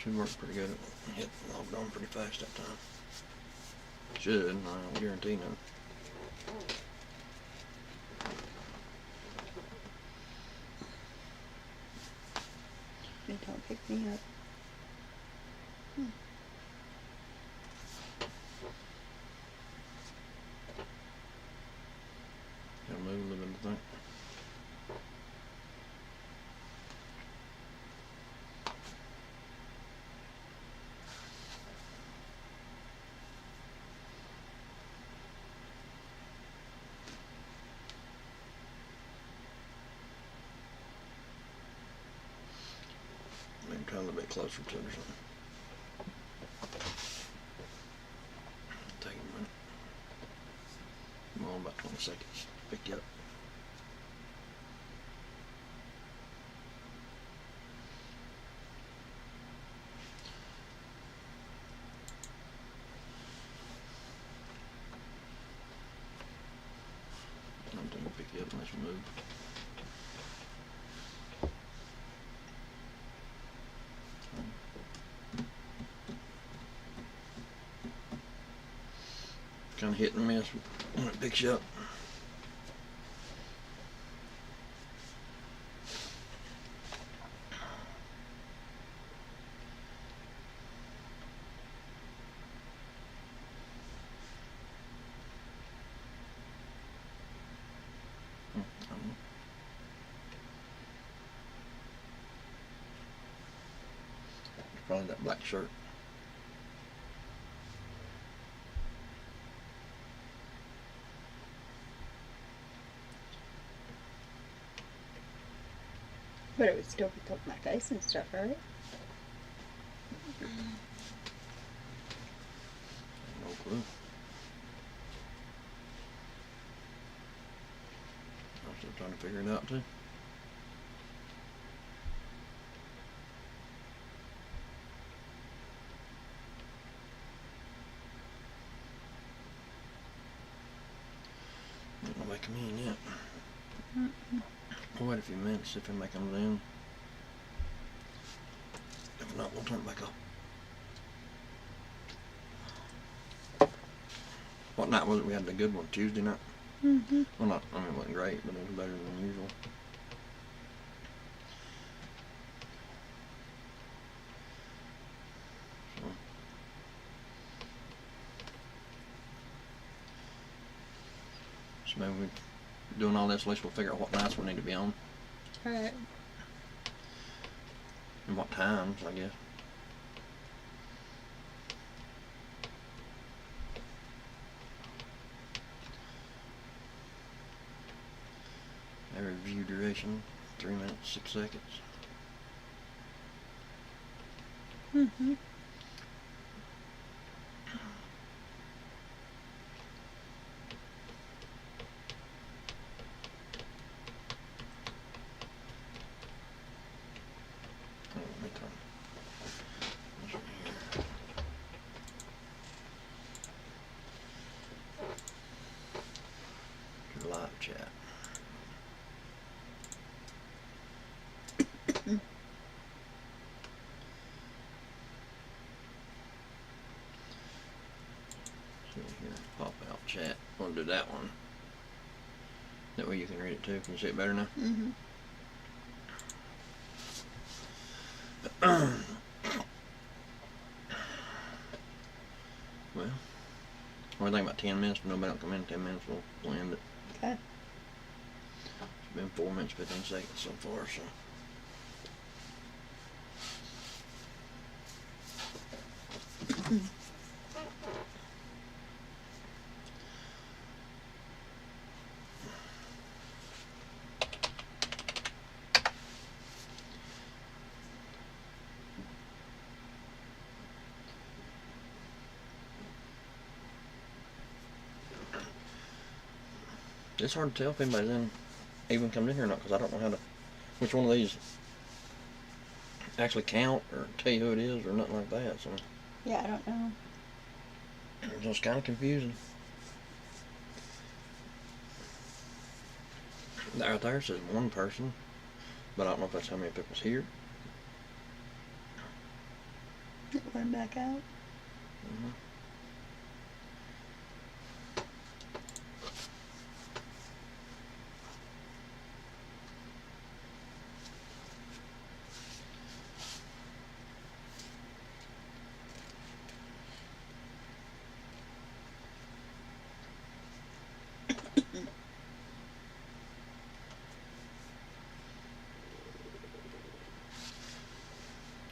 Should work pretty good. Hit logged on pretty fast that time. Should, I don't guarantee none. They don't pick me up. Gotta move a little bit, I think. Maybe try a little bit closer to it or something. Take a minute. Come on, about 20 seconds. Pick you up. I don't think we'll pick you up unless you move. Kind of hit and miss when it picks you up. It's probably that black shirt. But it would still pick up my face and stuff, right? No clue. I'm still trying to figure it out too. Don't make them in yet. We'll wait a few minutes, see if we make them in. If not, we'll turn it back off. What night was it we had the good one? Tuesday night? Mm-hmm. Well, not, I mean, it wasn't great, but it was better than usual. So maybe we, doing all this, at least we'll figure out what nights we need to be on. Alright. And what times, I guess. Average view duration, 3 minutes, 6 seconds. Mm-hmm. Let me turn this one here. To live chat. See here, pop out chat. We'll do that one. That way you can read it too. Can you see it better now? Mm-hmm. Well, we're thinking about 10 minutes, but nobody will come in 10 minutes. We'll end it. Okay. It's been 4 minutes, 15 seconds so far, so. It's hard to tell if anybody's even comes in here or not, because I don't know how to, which one of these actually count or tell you who it is or nothing like that. So Yeah, I don't know. it's just kind of confusing. Out there says one person, but I don't know if that's how many people's here. flickering back out. Mm-hmm.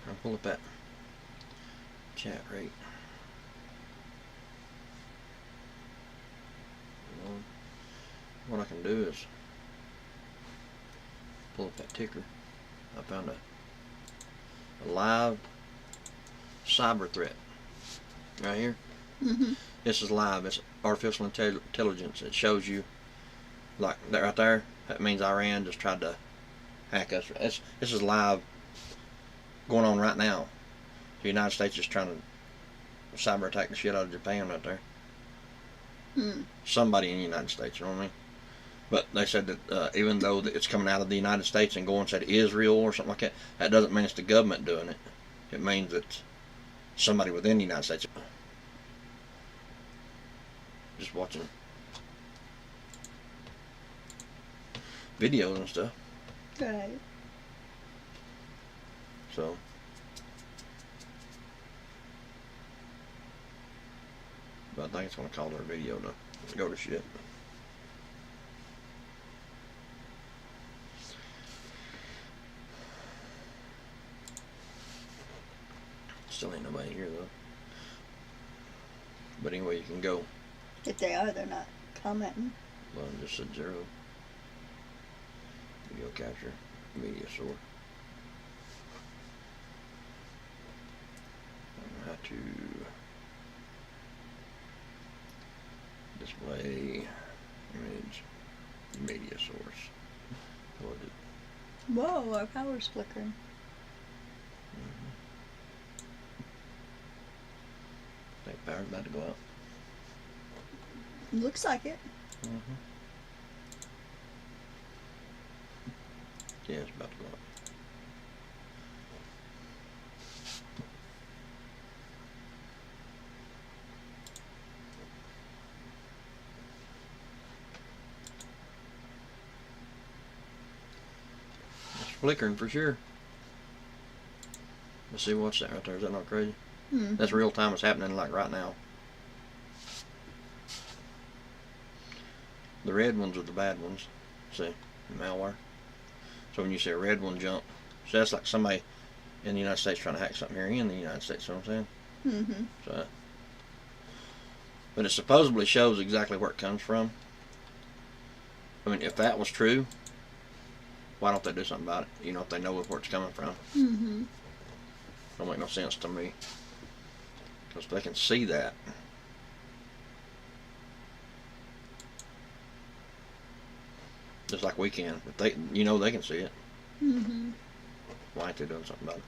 I'll pull up that chat rate. What I can do is pull up that ticker. I found a live cyber threat right here. Mm-hmm. This is live. It's artificial intelligence. It shows you, like that right there. That means Iran just tried to hack us. This is live, going on right now. The United States is trying to cyber attack the shit out of Japan right there. Somebody in the United States, you know what I mean? But they said that even though it's coming out of the United States and going, said Israel or something like that, that doesn't mean it's the government doing it. It means it's somebody within the United States. Just watching videos and stuff. Right. So but I think it's going to cause our video to go to shit. Still ain't nobody here though. But anyway, you can go. If they are, they're not commenting. Well, it just said 0. Video capture, media source. I don't know how to display image, media source. What is it? Whoa, our power's flickering. Think power's about to go out. Looks like it. Yeah, it's about to go out. It's flickering for sure. Let's see what's that right there. Is that not crazy? Mm-hmm. That's real time. It's happening like right now. The red ones are the bad ones. See, malware. So when you see a red one jump, so that's like somebody in the United States trying to hack something here in the United States. You know what I'm saying? Mm-hmm. So, but it supposedly shows exactly where it comes from. I mean, if that was true, why don't they do something about it? You know, if they know where it's coming from. Mm-hmm. Don't make no sense to me. Because they can see that. Just like we can. If they, you know, they can see it. Mm-hmm. Why ain't they doing something about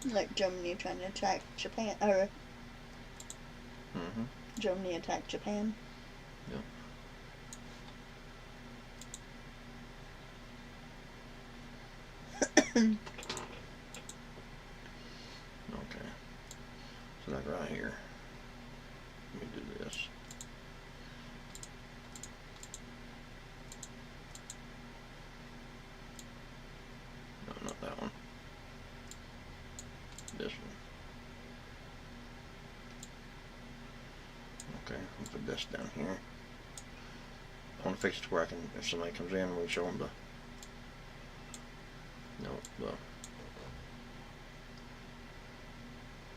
it? Like Germany trying to attack Japan, or Mm-hmm. Germany attacked Japan. Yep. Okay. So like right here. Let me do this. No, not that one. This one. Okay, I'll put this down here. I want to fix it to where I can, if somebody comes in, we'll show them the,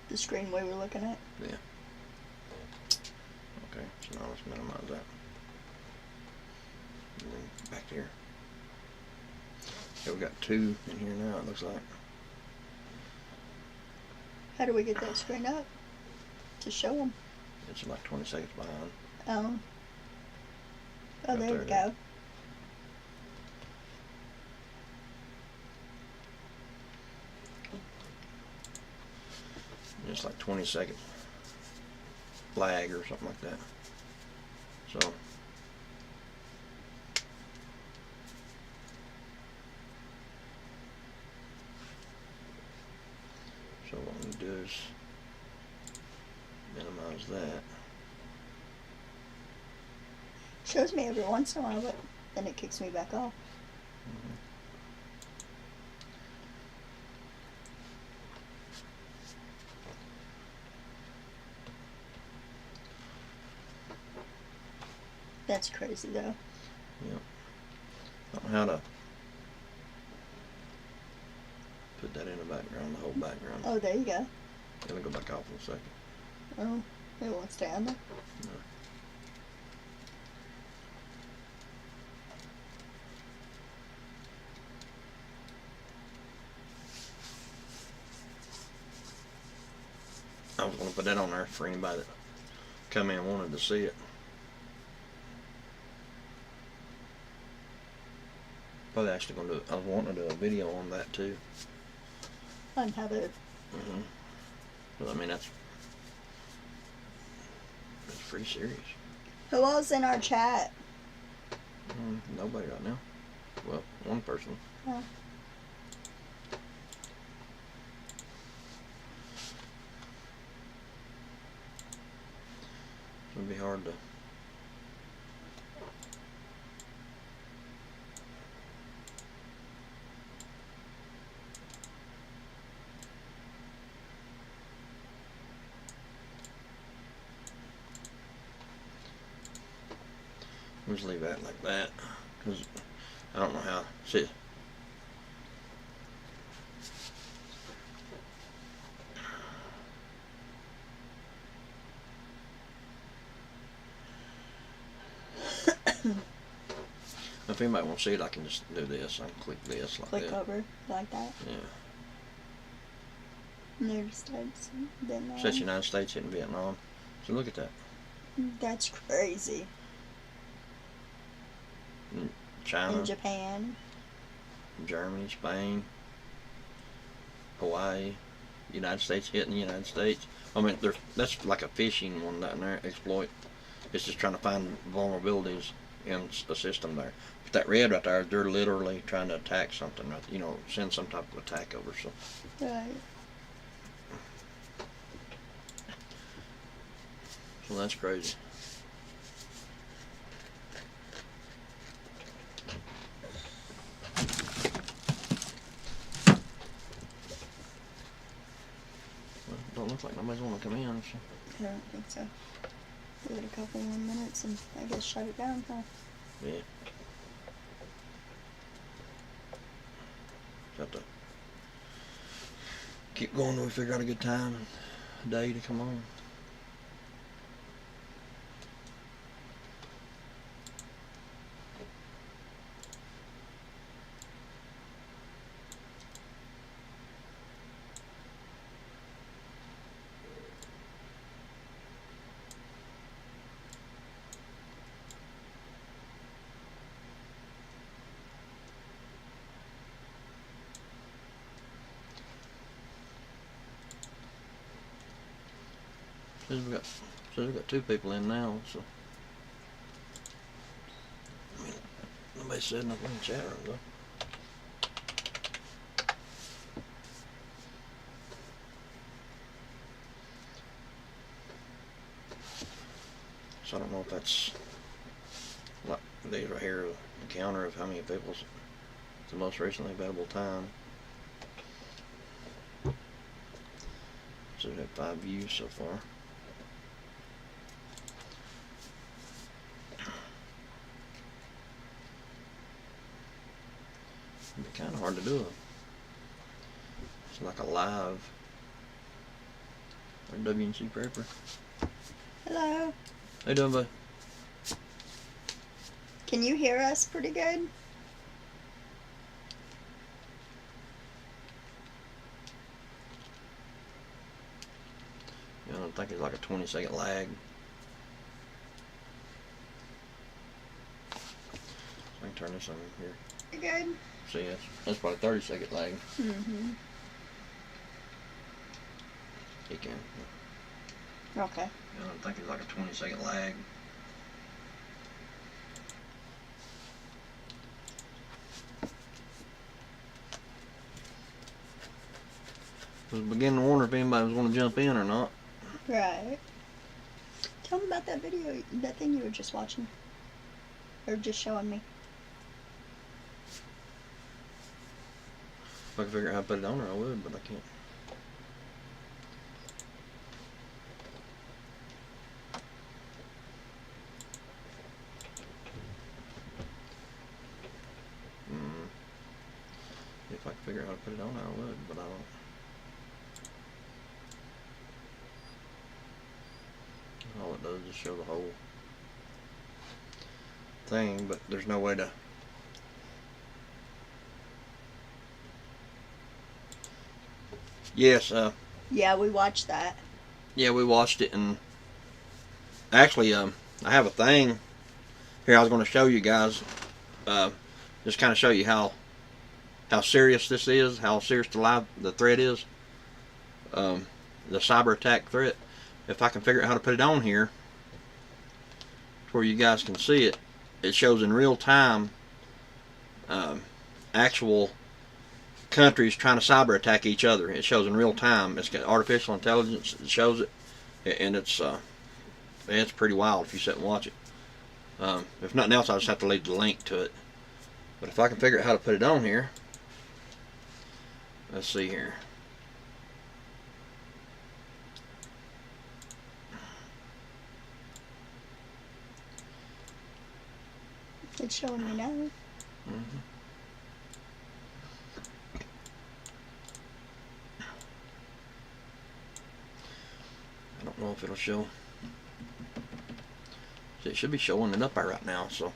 The screen we were looking at. yeah. Okay, so now let's minimize that. And then back here. Okay, we got 2 in here now, it looks like. How do we get that screen up to show them? It's like 20 seconds behind. Oh. Oh, Right there we there. go. It's like 20 seconds lag or something like that. So what I'm gonna do is Minimize that. Shows me every once in a while, but then it kicks me back off. That's crazy though. Yep. I don't know how to put that in the background, the whole background. Oh, there you go. It'll go back off in a second. Oh, it won't stay on there. No. I was going to put that on there for anybody that come in and wanted to see it. Probably actually going to do. I was wanting to do a video on that too. On how to. But I mean that's pretty serious. Who else in our chat? Nobody right now. Well, one person. Oh. It's gonna be hard to. We'll just leave that like that, because I don't know how. See. If anybody wants to see it, I can just do this. I can click this like Click that. over like that. Yeah. United States, Vietnam. Says United States hitting Vietnam. So look at that. That's crazy. China, In Japan. Germany, Spain, Hawaii, United States hitting the United States. I mean, that's like a fishing one down there, exploit. It's just trying to find vulnerabilities in the system there. But that red right there, they're literally trying to attack something, right? You know, send some type of attack over. So. Right. So that's crazy. Well, don't look like nobody's want to come in. So. I don't think so. Give it a couple more minutes and I guess shut it down, huh? Yeah. Have to keep going till we figure out a good time and a day to come on. Says we got 2 people in now, so I mean, nobody said nothing in the chat room though. So I don't know if that's like these right here, the counter of how many people's the most recently available time. So we have 5 views so far. It'd be kind of hard to do it. It's like a live or WNC Prepper. Hello. How you doing, bud? Can you hear us pretty good? Yeah, I don't think it's like a 20-second lag. I can turn this on here. You good? See, that's probably 30-second lag. Mm-hmm. He can. Okay. Yeah, I don't think it's like a 20-second lag. I was beginning to wonder if anybody was going to jump in or not. Right. Tell me about that video, that thing you were just watching. Or just showing me. If I could figure out how to put it on there, I would, but I can't. If I could figure out how to put it on there, I would, but I don't. All it does is show the whole thing, but there's no way to. Yes, Yeah, we watched that. yeah, we watched it, and actually, I have a thing here I was going to show you guys, just kind of show you how serious this is, how serious the threat is, the cyber attack threat. If I can figure out how to put it on here, where you guys can see it, it shows in real time actual countries trying to cyber attack each other. It shows in real time. It's got artificial intelligence. It shows it, and it's pretty wild if you sit and watch it. If nothing else, I'll just have to leave the link to it. But if I can figure out how to put it on here, let's see here. It's showing me now. Mm-hmm. I don't know if it'll show. See, it should be showing it up there right now, so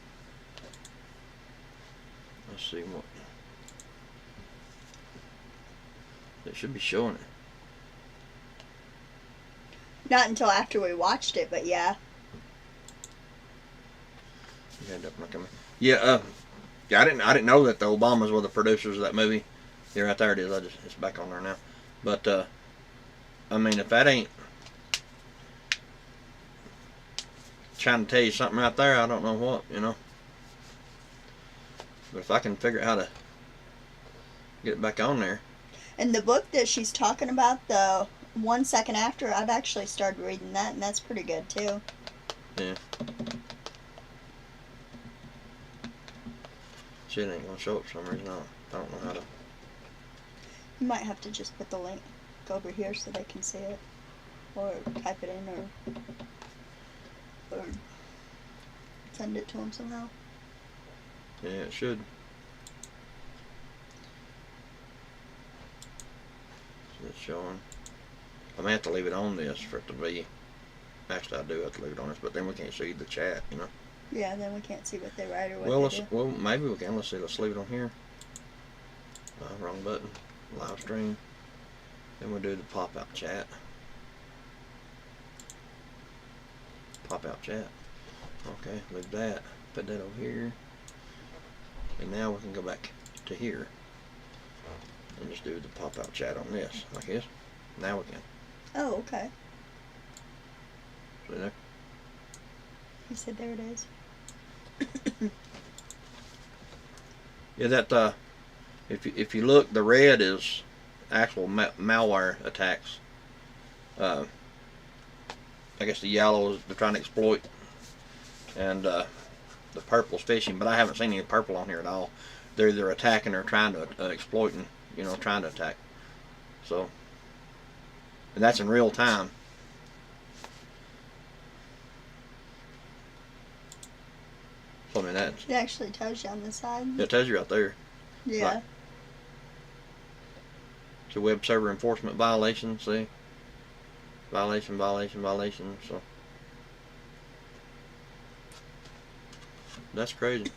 let's see what. It should be showing it. Not until after we watched it, but yeah. Yeah, I didn't know that the Obamas were the producers of that movie. Yeah, right there it is. It's back on there now. But I mean, if that ain't trying to tell you something right there, I don't know what, you know. But if I can figure out how to get it back on there. And the book that she's talking about, the 1 Second After, I've actually started reading that, and that's pretty good too. Yeah. See, it ain't gonna show up for some reason. I don't know how to. You might have to just put the link over here so they can see it, or type it in, or send it to them somehow. Yeah, it should. So it's showing. I may have to leave it on this for it to be. Actually, I do have to leave it on this, but then we can't see the chat, you know. Yeah, then we can't see what they write or what Well, they do. well, maybe we can. Let's see. Let's leave it on here. Wrong button. Live stream. Then we'll do the pop-out chat. Pop-out chat. Okay, leave that. Put that over here. And now we can go back to here and just do the pop-out chat on this, like this. Now we can. Oh, okay. See there? He said there it is. Yeah, that if you look, the red is actual malware attacks. I guess the yellow is they're trying to exploit, and the purple's phishing. But I haven't seen any purple on here at all. They're either attacking or trying to exploit, and trying to attack. So, and that's in real time. So, I mean, that's, It actually tells you on the side. it tells you right there. Yeah. Like, it's a web server enforcement violation, see? Violation. So that's crazy.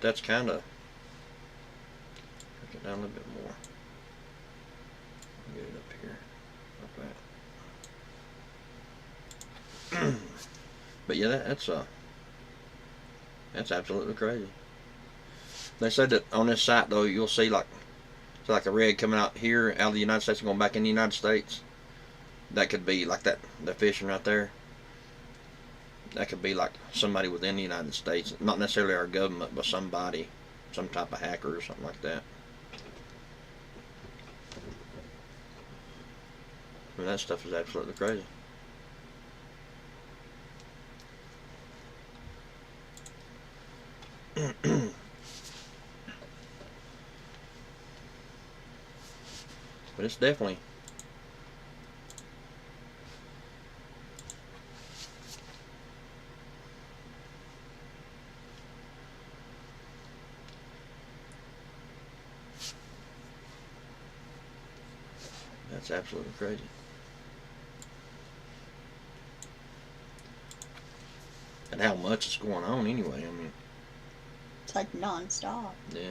That's kind of. Break it down a little bit more. Get it up here, like that. But yeah, that's absolutely crazy. They said that on this site though, you'll see like a red coming out here out of the United States and going back in the United States. That could be like that, the fishing right there. That could be like somebody within the United States, not necessarily our government, but somebody some type of hacker or something like that. I mean, that stuff is absolutely crazy. But it's definitely that's absolutely crazy. And how much is going on anyway? I mean, It's like non-stop. yeah.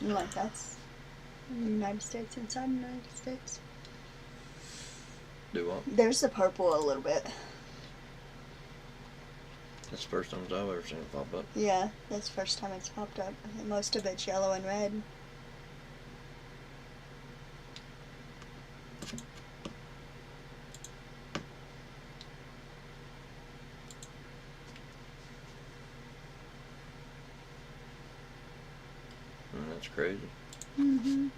And like that's United States inside the United States. Do what? There's the purple a little bit. That's the first time I've ever seen it pop up. Yeah, that's the first time it's popped up. Most of it's yellow and red. That's crazy. Mm-hmm.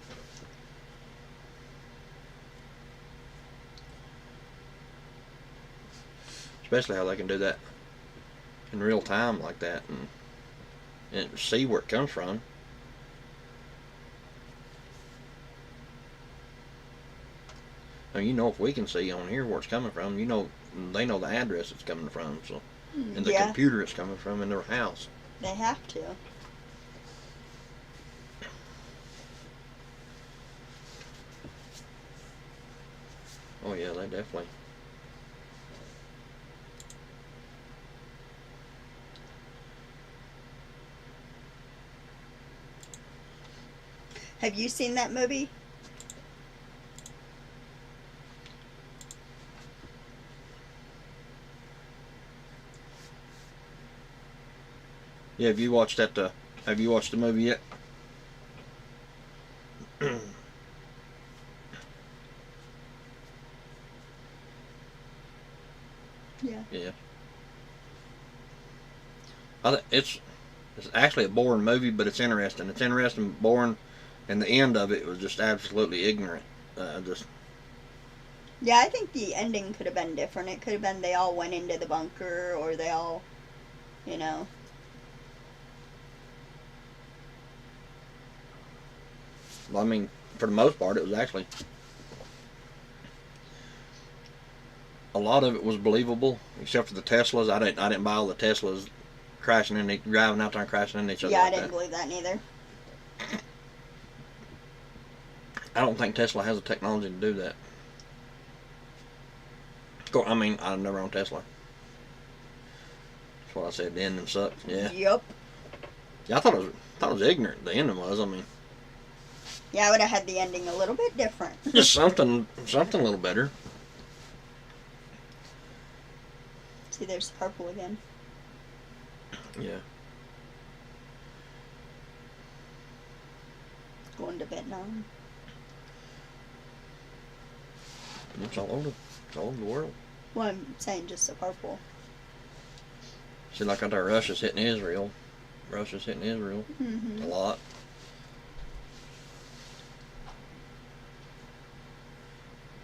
Especially how they can do that in real time like that and see where it comes from. Now, you know, if we can see on here where it's coming from, you know, they know the address it's coming from, so, and the computer it's coming from in their house. They have to. Oh yeah, they definitely. Have you seen that movie? Yeah, have you watched that? Have you watched the movie yet? Yeah. Yeah. I think it's actually a boring movie, but it's interesting. It's interesting, boring, and the end of it was just absolutely ignorant. Just Yeah, I think the ending could have been different. It could have been they all went into the bunker, or they all, you know. I mean, for the most part, it was actually a lot of it was believable, except for the Teslas. I didn't buy all the Teslas crashing in, driving out there and crashing into each other. Yeah, like I didn't that. believe that neither. I don't think Tesla has the technology to do that. I mean, I've never owned Tesla. That's what I said. The ending sucked. Yeah. Yep. Yeah, I thought it was ignorant. The ending was. I mean. Yeah, I would have had the ending a little bit different. Just something a little better. See, there's the purple again. Yeah. Going to Vietnam. It's all over the world. Well, I'm saying just the purple. See, like out there, Russia's hitting Israel. Mm-hmm. A lot.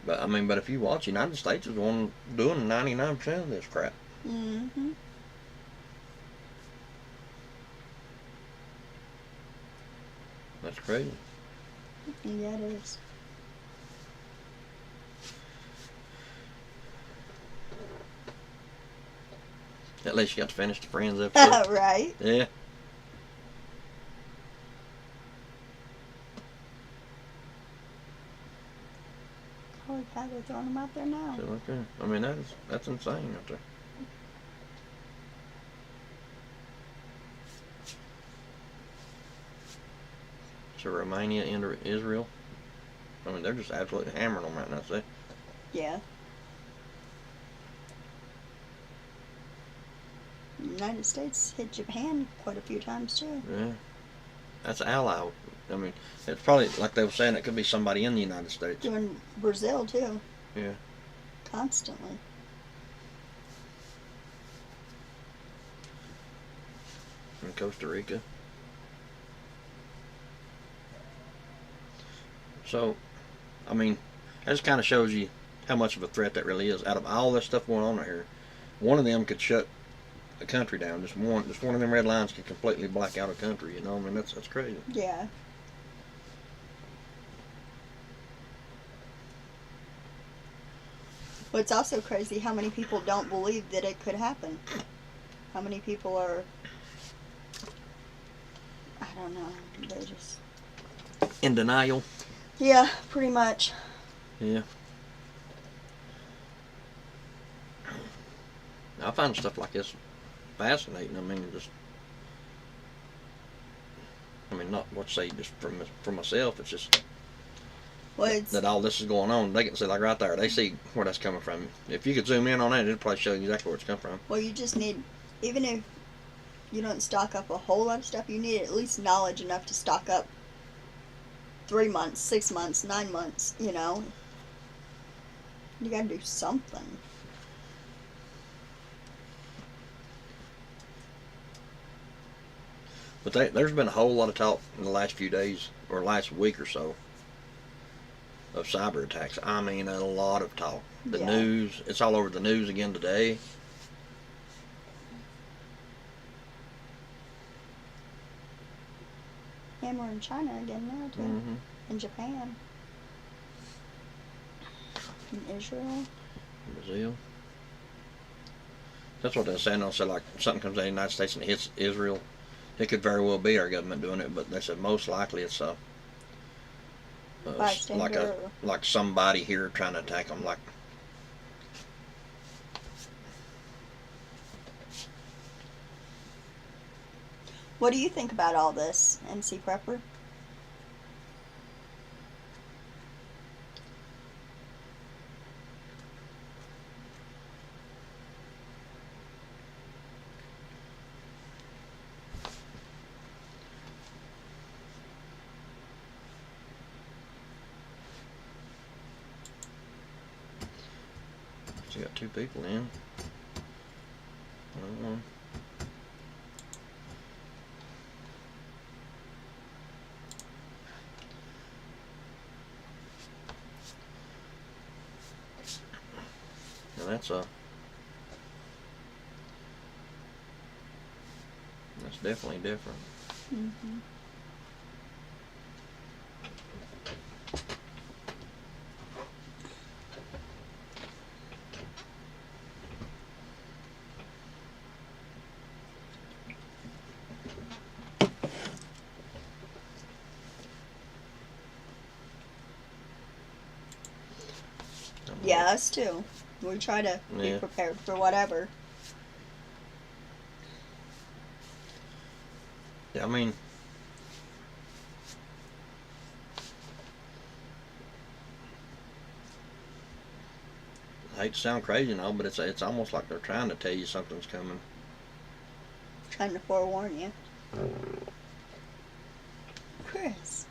But I mean, if you watch, United States is the one doing 99% of this crap. Mm-hmm. That's crazy. Yeah, it is. At least you got to finish the Friends episode. Right. Yeah. Holy cow, they're throwing them out there now. So, okay. I mean, that's insane out there. So Romania into Israel. I mean, they're just absolutely hammering them right now. See? Yeah. The United States hit Japan quite a few times too. Yeah. That's an ally. I mean, it's probably like they were saying. It could be somebody in the United States. Doing Brazil too. Yeah. Constantly. In Costa Rica. So, I mean, that just kind of shows you how much of a threat that really is. Out of all this stuff going on right here, one of them could shut a country down. Just one of them red lines could completely black out a country. You know, I mean, that's crazy. Yeah. But it's also crazy how many people don't believe that it could happen. How many people are, I don't know, they just... In denial. Yeah, pretty much. Yeah. I find stuff like this fascinating. I mean, not what say just for myself. It's just Well, that all this is going on. They can see like right there. They see where that's coming from. If you could zoom in on that, it'd probably show you exactly where it's come from. well, you just need, even if you don't stock up a whole lot of stuff, you need at least knowledge enough to stock up 3 months, 6 months, 9 months, you know. You gotta do something. But there's been a whole lot of talk in the last few days or last week or so of cyber attacks. I mean, a lot of talk. The news, it's all over the news again today. And we're in China again now, too. Mm-hmm. In Japan. In Israel. Brazil. That's what they're saying. They'll say like something comes out of the United States and it hits Israel. It could very well be our government doing it, but they said most likely it's like somebody here trying to attack them. Like, what do you think about all this, MC Prepper? you got 2 people in. Now that's definitely different. Mm-hmm. Yeah, us too. We try to be prepared for whatever. Yeah, I mean, I hate to sound crazy and all, but it's almost like they're trying to tell you something's coming. Trying to forewarn you. Chris.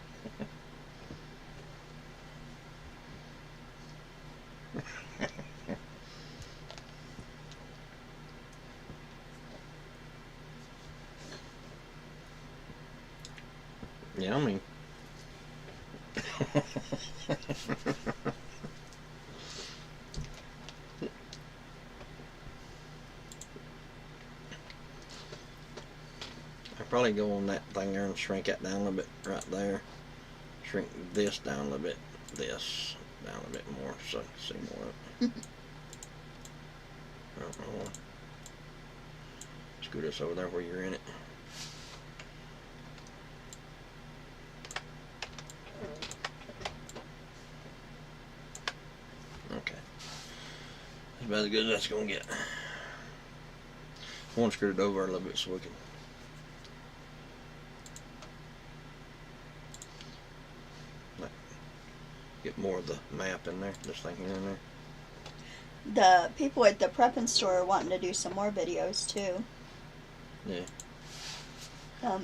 Yeah, I mean. I'll probably go on that thing there and shrink that down a little bit right there. Shrink this down a little bit. This down a bit more so I can see more of it. I don't know. Scoot this over there where you're in it. Okay. That's about as good as that's going to get. I want to scoot it over a little bit so we can get more of the map in there, this thing here and there. The people at the prepping store are wanting to do some more videos too. Yeah.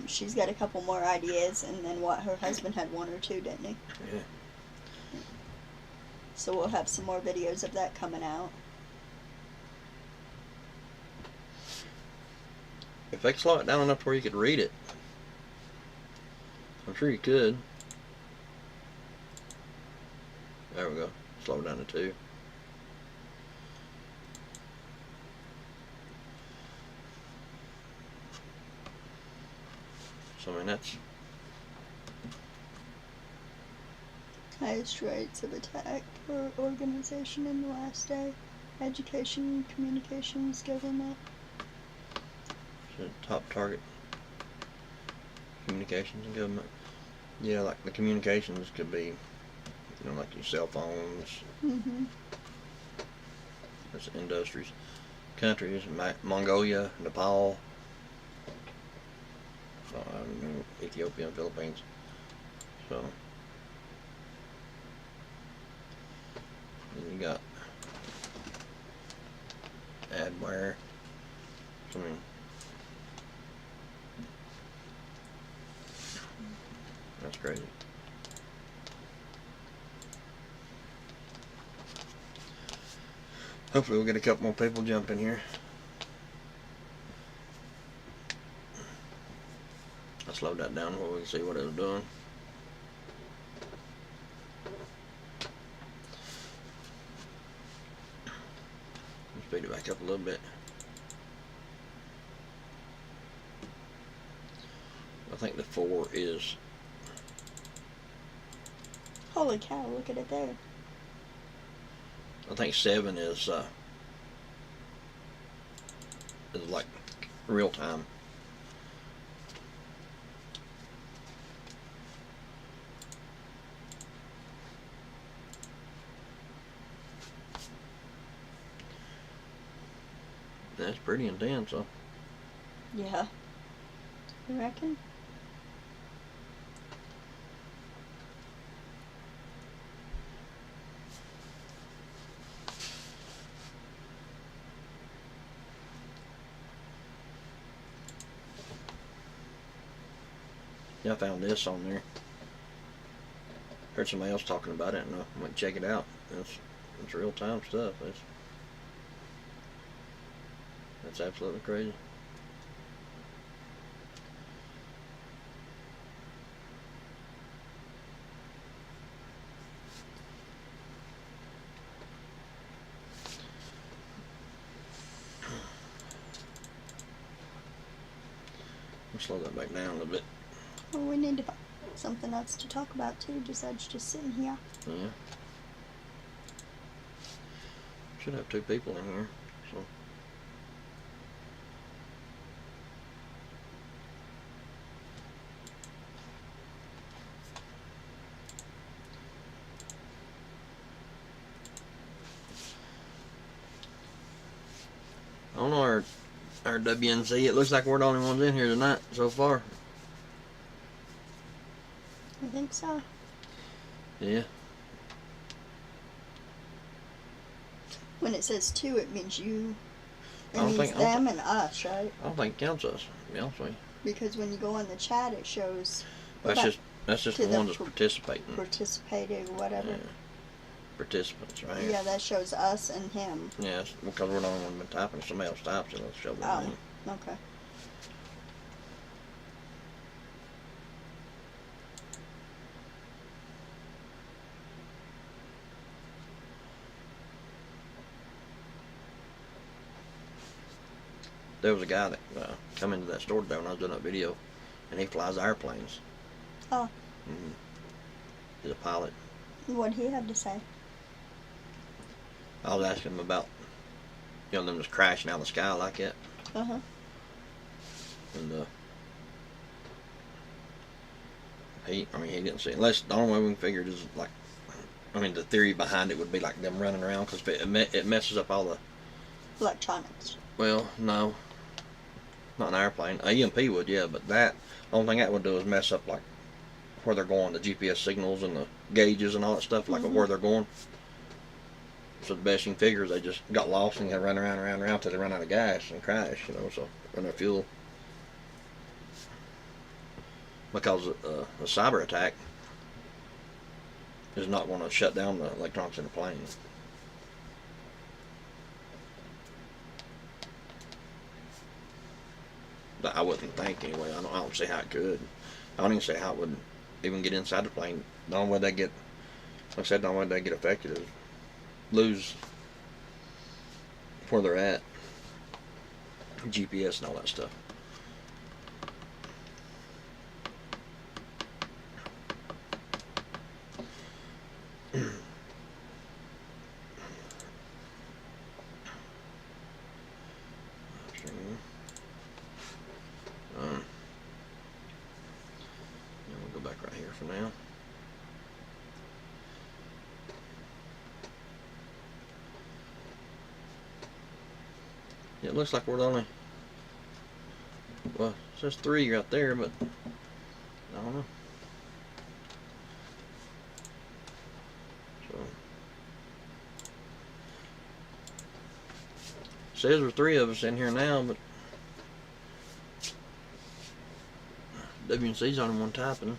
She's got a couple more ideas, and then what, her husband had one or two, didn't he? Yeah. So we'll have some more videos of that coming out. If they slow it down enough to where you could read it, I'm sure you could. There we go. Slow it down to 2. So I mean that's Highest rates of attack per organization in the last day. Education, communications, government. top target. Communications and government. Yeah, like the communications could be, like your cell phones. Mm-hmm. That's industries. Countries, Mongolia, Nepal, Ethiopia and Philippines. So, then you got adware. I mean, that's crazy. Hopefully we'll get a couple more people jump in here. I slowed that down where we can see what it was doing. Speed it back up a little bit. I think the 4 is. Holy cow, look at it there. I think 7 is like real time. That's pretty intense, huh? Yeah. You reckon? Yeah, I found this on there. Heard somebody else talking about it, and I went to check it out. It's real time stuff. That's absolutely crazy. I'll slow that back down a little bit. Well, we need to find something else to talk about too, besides just sitting here. Yeah. Should have 2 people in here, so. I don't know our WNC. It looks like we're the only ones in here tonight so far. I think so. Yeah. When it says 2, it means you. It I don't means think- them and us, right? I don't think it counts us, to be honest with you. Because when you go in the chat, it shows That's just to the the ones that's participating. participating or whatever. Yeah. Participants, right here. Yeah, that shows us and him. Yeah, it's because we're the only one been typing. If somebody else types it, it'll show their Oh, name. okay. There was a guy that come into that store today when I was doing that video, and he flies airplanes. Oh. Mm-hmm. He's a pilot. What he had to say? I was asking him about, them just crashing out of the sky like that. Uh-huh. And he didn't see it. Unless the only way we can figure it is like, the theory behind it would be like them running around because it messes up all the. Electronics. Well, no, not an airplane. A EMP would, yeah, but the only thing that would do is mess up like where they're going, the GPS signals and the gauges and all that stuff, like where they're going. So the best you can figure is they just got lost and run around until they run out of gas and crash, so run out of fuel. because a cyber attack is not going to shut down the electronics in the plane. I wouldn't think anyway. I don't see how it could. I don't even see how it would even get inside the plane. The only way they get, like I said, the only way they get affected is lose where they're at, GPS and all that stuff. We'll go back right here for now. It looks like we're the only, well, it says 3 right there, but I don't know. So, it says there's 3 of us in here now, but WNC's on one typing.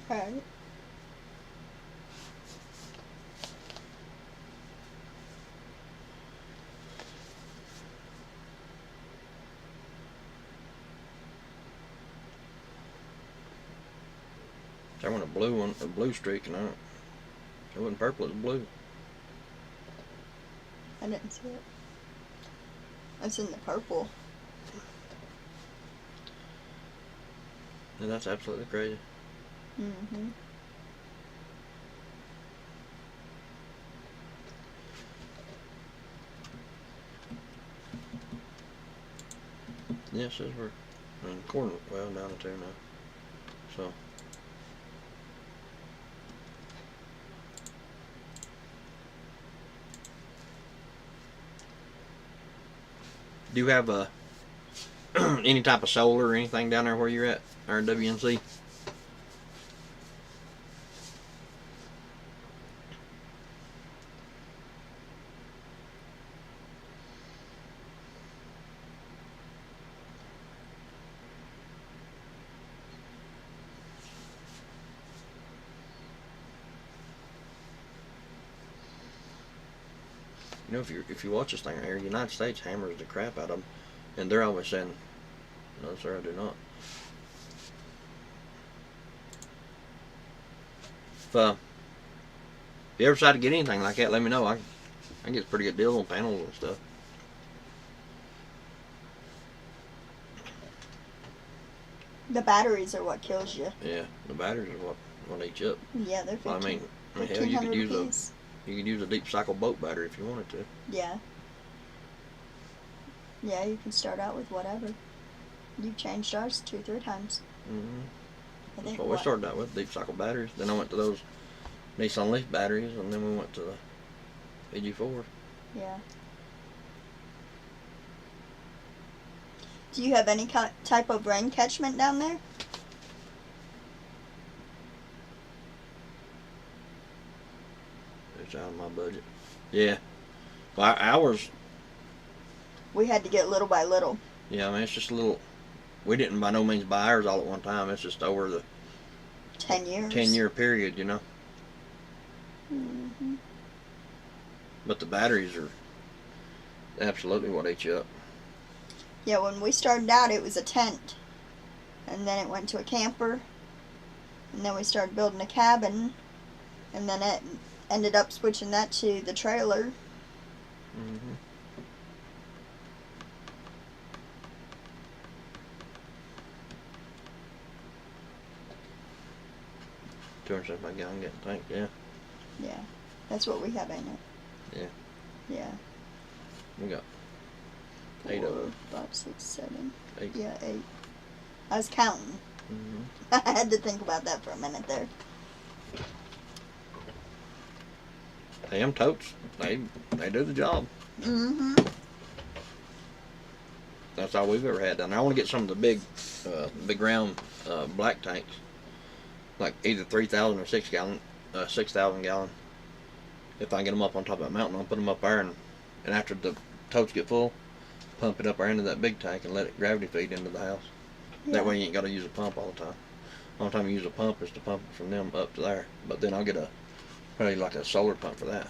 Right. I want a blue one, a blue streak, and it wasn't purple, it was blue. I didn't see it. It's in the purple. And that's absolutely crazy. Mm-hmm. Yeah, it says we're in corner, well, down to 2 now. So. Do you have a any type of solar or anything down there where you're at, or WNC? You know, if you watch this thing right here, the United States hammers the crap out of them, and they're always saying, "No, sir, I do not." If you ever decide to get anything like that, let me know. I can get pretty good deals on panels and stuff. The batteries are what kills you. Yeah, the batteries are what eat you up. Yeah, they're 15, I mean, hell, you could use apiece. You could use a deep cycle boat battery if you wanted to. Yeah. Yeah, you can start out with whatever. You've changed ours 2-3 times. Mm-hmm. I think That's what we started out with, deep cycle batteries. Then I went to those Nissan Leaf batteries, and then we went to the EG4. Yeah. Do you have any type of rain catchment down there? It's out of my budget. Yeah. Well, ours, We had to get little by little. yeah, I mean, it's just a little, we didn't by no means buy ours all at one time. It's just over the 10 years. 10-year period, you know. Mm-hmm. But the batteries are absolutely what ate you up. Yeah, when we started out, it was a tent. And then it went to a camper. And then we started building a cabin. And then it ended up switching that to the trailer. Mm-hmm. $275 gallon getting tank, yeah. Yeah, that's what we have in it. Yeah. Yeah. We got 8 of 4, them. 5, 6, 7. 8. Yeah, 8. I was counting. Mm-hmm. I had to think about that for a minute there. Them totes, they do the job. Mm-hmm. That's all we've ever had down there. I want to get some of the big round black tanks, like either 3,000 or 6,000 gallon. If I can get them up on top of that mountain, I'll put them up there, and after the totes get full, pump it up there into that big tank and let it gravity feed into the house. Yeah. That way you ain't got to use a pump all the time. Only time you use a pump is to pump it from them up to there. But then I'll get probably like a solar pump for that.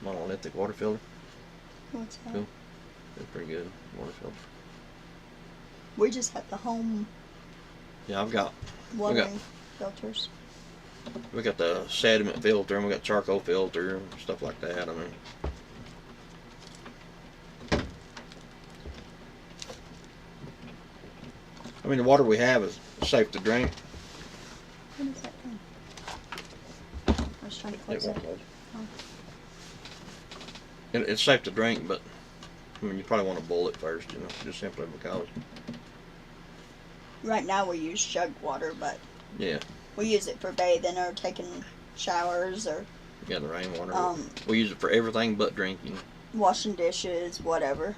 Monolithic water filter. What's that? Cool. It's pretty good water filter. We just have the home Yeah, I've got watering filters. we got the sediment filter and we got charcoal filter and stuff like that. I mean the water we have is safe to drink. What is that thing? I was trying to close it. Oh. It's safe to drink, but I mean you probably want to boil it first, just simply because. Right now we use jug water, but Yeah. we use it for bathing or taking showers or Yeah, the rainwater. We use it for everything but drinking. washing dishes, whatever.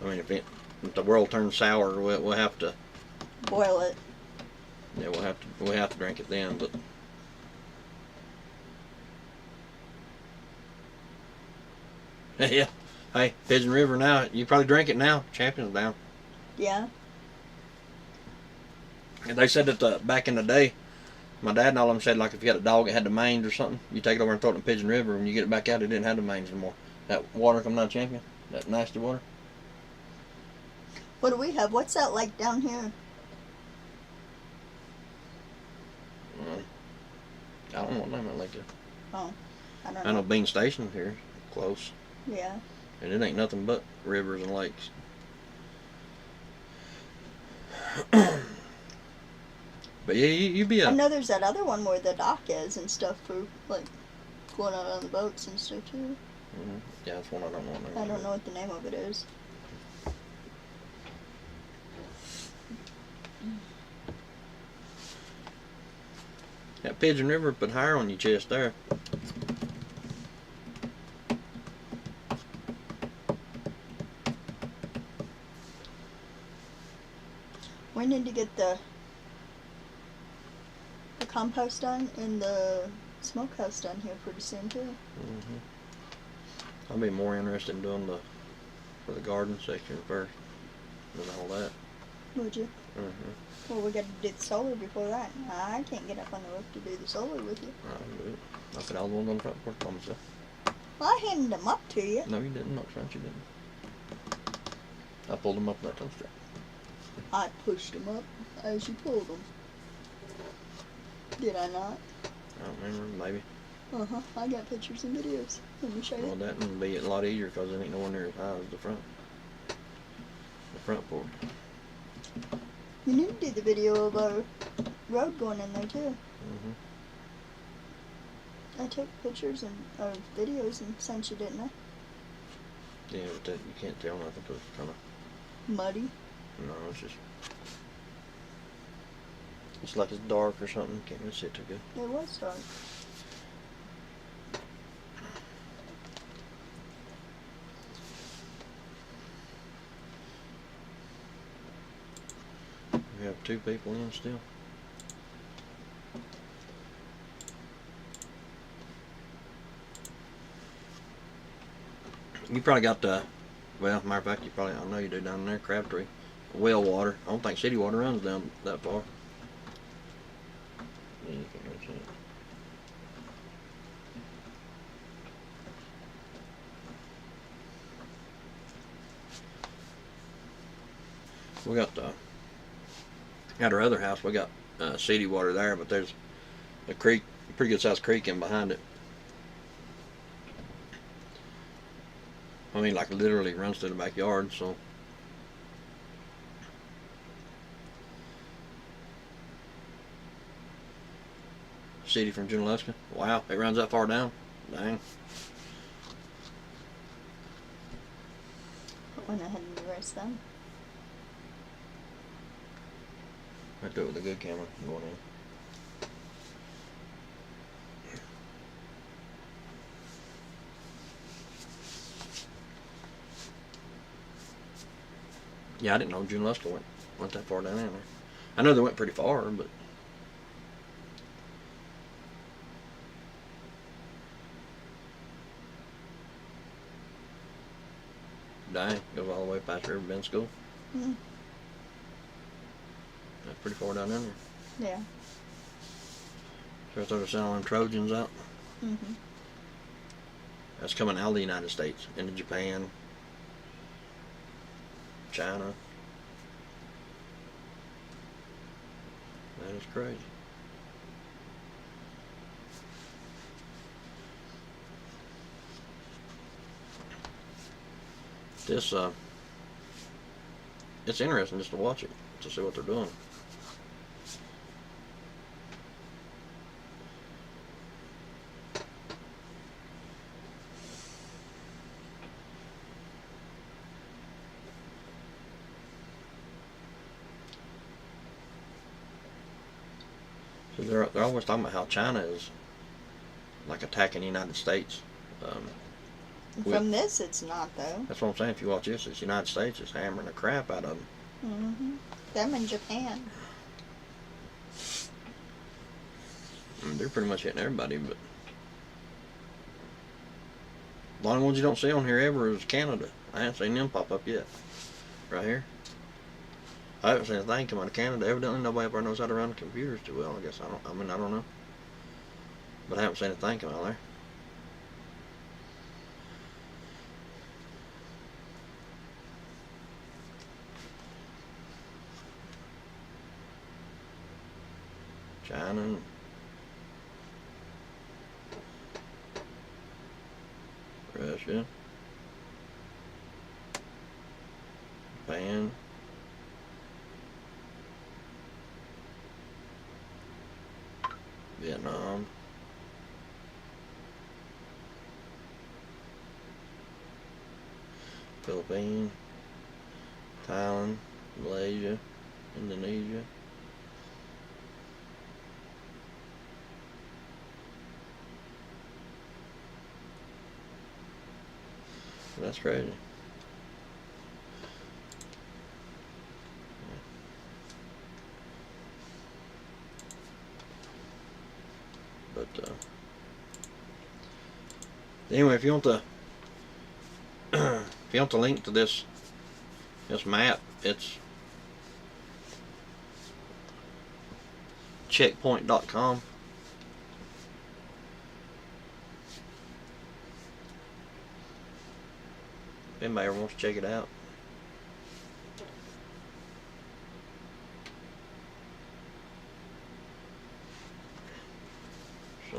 I mean, if the world turns sour, we'll have to Boil it. Yeah, we'll have to drink it then. But yeah, hey, Pigeon River now. You probably drink it now. Champion's down. Yeah. And they said that back in the day, my dad and all of them said like if you had a dog that had the mange or something, you take it over and throw it in Pigeon River. When you get it back out, it didn't have the mange anymore. That water coming out of Champion, that nasty water. What do we have? What's that lake down here? I don't know what name that lake is. Oh, I don't know. I know Bean Station here, close. Yeah. And it ain't nothing but rivers and lakes. But yeah, you be I a. know there's that other one where the dock is and stuff for like going out on the boats and stuff too. Yeah, that's one I don't know. I don't know what the name of it is. That Pigeon River put higher on your chest there. We need to get the compost done and the smokehouse done here pretty soon too. I'll be more interested in doing for the garden section first than all that. Would you? Well, we got to do the solar before that. I can't get up on the roof to do the solar with you. I'll do it. I put all the ones on the front porch by myself. Well, I handed them up to you. No, you didn't. No, front you didn't. I pulled them up that toe strap. I pushed them up as you pulled them. Did I not? I don't remember. Maybe. Uh-huh. I got pictures and videos. Let me show you. Well, that would be a lot easier because it ain't nowhere near as high as the front. The front porch. You need to do the video of our road going in there too. I took pictures and videos and sent you, didn't I? Yeah, but you can't tell nothing because it's kind of Muddy. no. It's like it's dark or something. Can't really see it too good. It was dark. We have 2 people in still. You probably got well, matter of fact, I know you do down there, Crabtree. Well water. I don't think city water runs down that far. Yeah, you can't really see it. We got at our other house, we got city water there, but there's a creek, a pretty good sized creek in behind it. I mean, like literally runs through the backyard, so. City from Junaluska. Wow, it runs that far down. Dang. Went ahead and erased them. I do it with a good camera going in. Yeah, I didn't know Junaluska went that far down there. I know they went pretty far, but Dang, goes all the way past River Bend School. Mm. That's pretty far down in there. Yeah. So I thought of selling them Trojans out. Mhm. That's coming out of the United States into Japan, China. That is crazy. This it's interesting just to watch it, to see what they're doing. So they're always talking about how China is like attacking the United States. From this, it's not though. That's what I'm saying. If you watch this, it's the United States is hammering the crap out of them. Mhm. Them in Japan. I mean, they're pretty much hitting everybody, but the only ones you don't see on here ever is Canada. I haven't seen them pop up yet. Right here. I haven't seen a thing come out of Canada. Evidently, nobody ever knows how to run computers too well. I guess I don't know. But I haven't seen a thing come out there. China. Russia. Japan. Vietnam. Philippines. Thailand. Malaysia. Indonesia. That's crazy. But anyway, if you want the if you want the link to this map, it's checkpoint.com. If anybody ever wants to check it out. So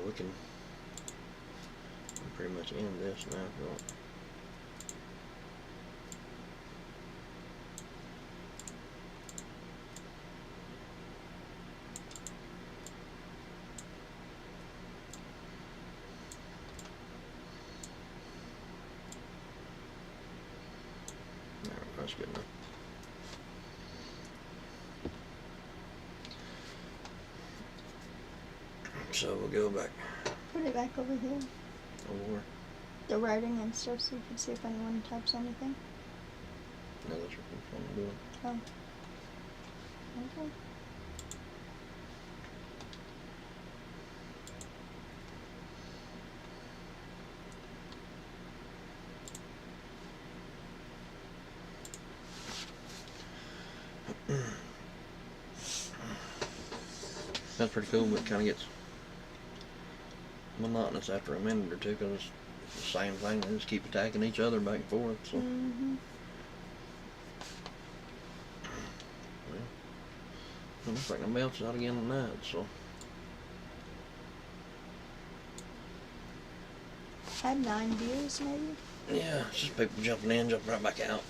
we can pretty much end this now if you want. That's good enough. So we'll go back Put it back over here. over. The writing and stuff, so you can see if anyone types anything. No, that's what I'm doing. Oh. Okay. That's pretty cool, but it kind of gets monotonous after a minute or two because it's the same thing. They just keep attacking each other back and forth. So. Mhm. Well, it looks like nobody else is out again tonight, so. Had 9 views, maybe. Yeah, it's just people jumping in, jumping right back out.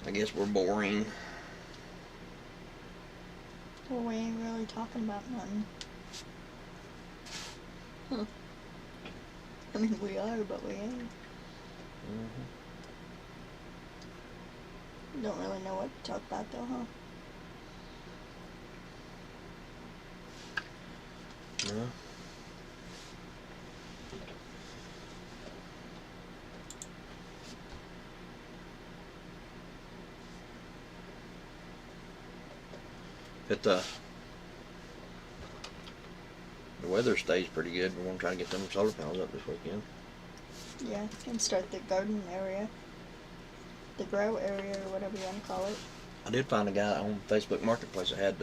I guess we're boring. Well, we ain't really talking about nothing. Huh. I mean, we are, but we ain't. Don't really know what to talk about, though, huh? No. But the weather stays pretty good, we're gonna try to get them solar panels up this weekend. Yeah, and start the garden area. The grow area, or whatever you want to call it. I did find a guy on Facebook Marketplace that had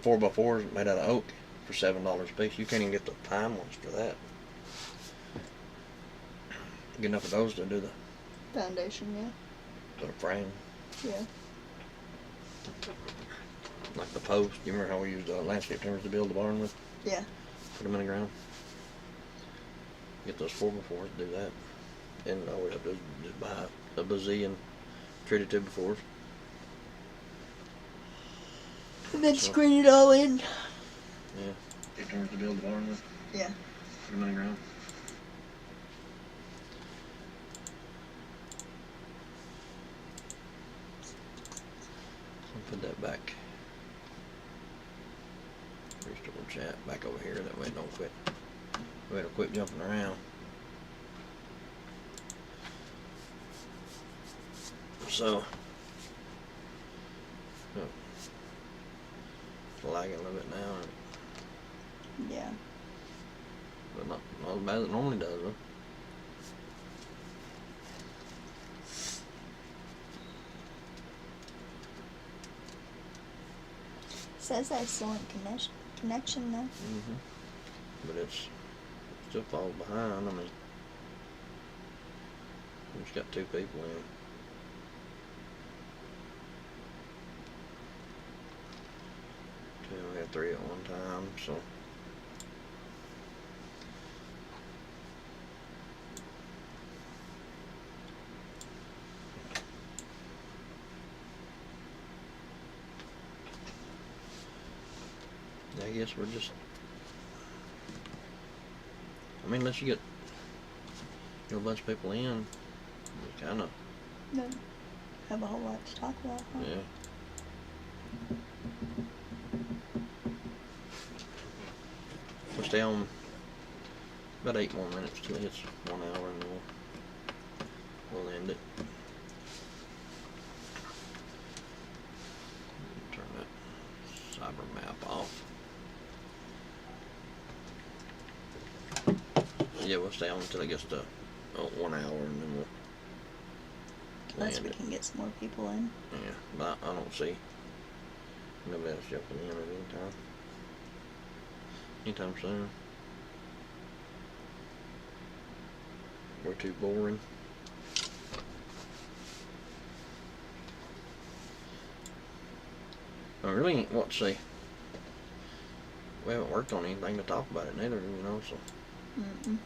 4x4s made out of oak for $7 a piece. You can't even get the pine ones for that. Get enough of those to do the Foundation, yeah. frame. Yeah. Like the post. You remember how we used landscape timbers to build the barn with? Yeah. Put them in the ground. Get those 4x4s to do that. And all we have to do is just buy a bazillion treated 2x4s. And then screen it all in. Yeah. Get timbers to build the barn with. Yeah. Put them in the ground. I'll put that back. Restore chat back over here. That way it don't quit. That way it'll quit jumping around. So, it's lagging a little bit now. Yeah. But not as bad as it normally does, though. Says excellent connection though. But it's still falls behind. I mean, we just got 2 people in. We had 3 at one time, so. I guess we're just, I mean, unless you get a bunch of people in, you kind of. Don't have a whole lot to talk about, huh? Yeah. We'll stay on about 8 more minutes till it hits 1 hour, and then we'll end it. Turn that cyber map off. Yeah, we'll stay on until it gets to 1 hour, and then we'll Unless we can get some more people in. Yeah, but I don't see nobody else jumping in at anytime soon. We're too boring. I really ain't what to say. We haven't worked on anything to talk about it neither, you know, so.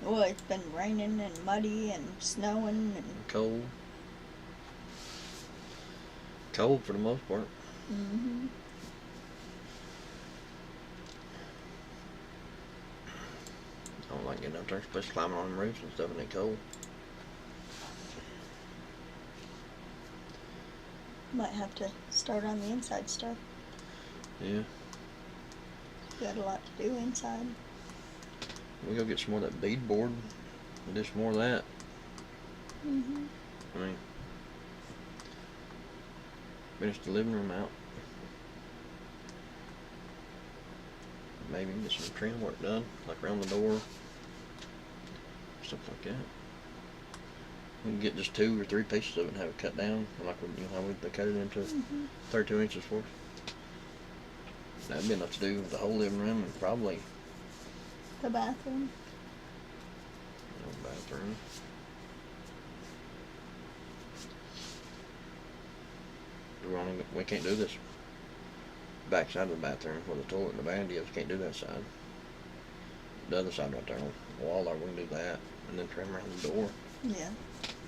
Well, it's been raining and muddy and snowing and Cold. Cold for the most part. I don't like getting up there, especially climbing on them roofs and stuff, and they cold. Might have to start on the inside stuff. Yeah. Got a lot to do inside. We go get some more of that beadboard and do some more of that. I mean, finish the living room out. Maybe get some trim work done, like around the door, stuff like that. We can get just 2 or 3 pieces of it and have it cut down, like how they cut it into 32 inches for us. That'd be enough to do the whole living room and probably The bathroom. the bathroom. We can't do this back side of the bathroom where the toilet and the vanity is. Can't do that side. The other side right there on the wall there, we can do that, and then trim around the door. Yeah.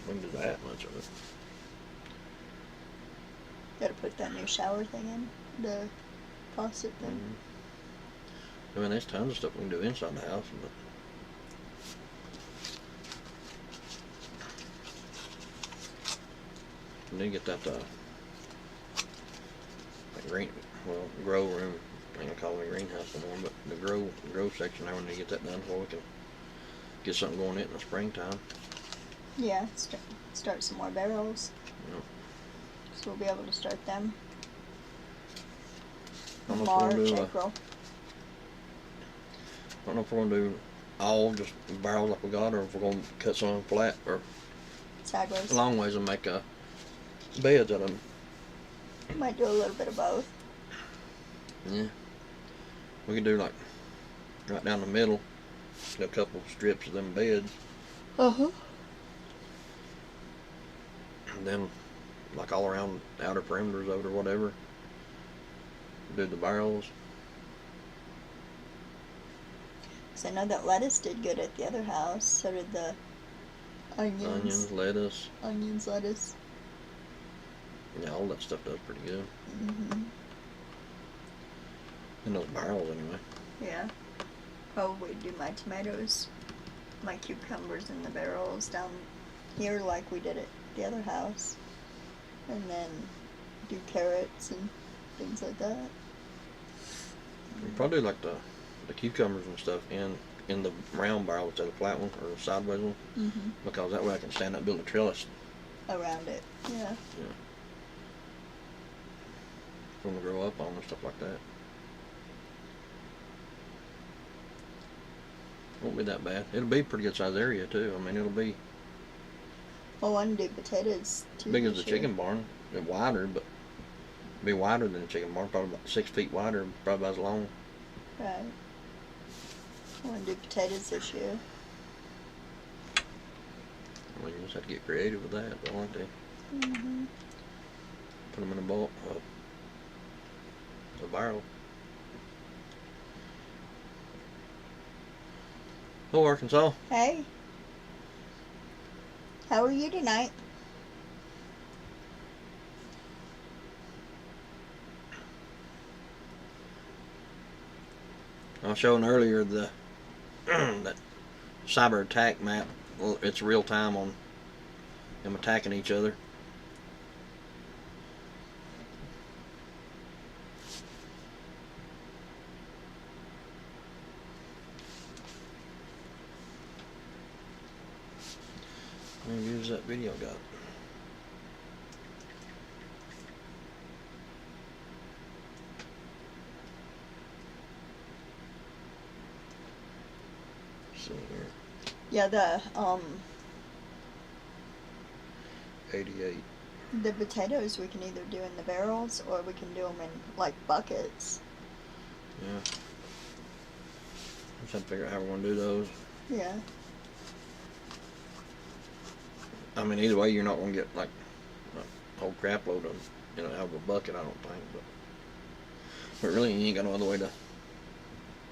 We can do that much of it. Gotta put that new shower thing in. The faucet thing. I mean, there's tons of stuff we can do inside the house, but we need to get that green, grow room. I ain't gonna call it a greenhouse no more, but the grow section there, we need to get that done before we can get something going in it in the springtime. Yeah, start some more barrels. Yep. So we'll be able to start them. Almost March, wanna do April. I don't know if we're gonna do all just barrels like we got, or if we're gonna cut some of them flat or Sideways. long ways and make beds out of them. Might do a little bit of both. Yeah, we could do like right down the middle, a couple strips of them beds, Uh-huh. and then like all around the outer perimeters of it or whatever, do the barrels. So I know that lettuce did good at the other house. So did the Onions, lettuce, lettuce. yeah, all that stuff does pretty good. Mm-hmm. In those barrels anyway. Yeah. Probably do my tomatoes, my cucumbers in the barrels down here like we did at the other house. And then do carrots and things like that. You probably do like the cucumbers and stuff in the round barrel instead of the flat one or the sideways one, Mm-hmm. because that way I can stand up and build a trellis. Around it. Yeah. For them to grow up on and stuff like that. Won't be that bad. It'll be a pretty good sized area too. I mean, it'll be Well, I want to do potatoes too. big as this the year. chicken barn, and wider, but be wider than the chicken barn, probably about 6 feet wider, probably about as long. Right. I want to do potatoes this year. I mean, you just have to get creative with that, don't they? Mm-hmm. Put them in a bowl, a barrel. Hello, Arkansas. Hey. How are you tonight? I was showing earlier the that cyber attack map. Well, it's real time on them attacking each other. How many views that video got? See here, Yeah, 88. the potatoes we can either do in the barrels or we can do them in like buckets. Yeah. I'm trying to figure out how we're gonna do those. Yeah. I mean, either way, you're not gonna get like a whole crap load of, out of a bucket. I don't think, but really, you ain't got no other way to.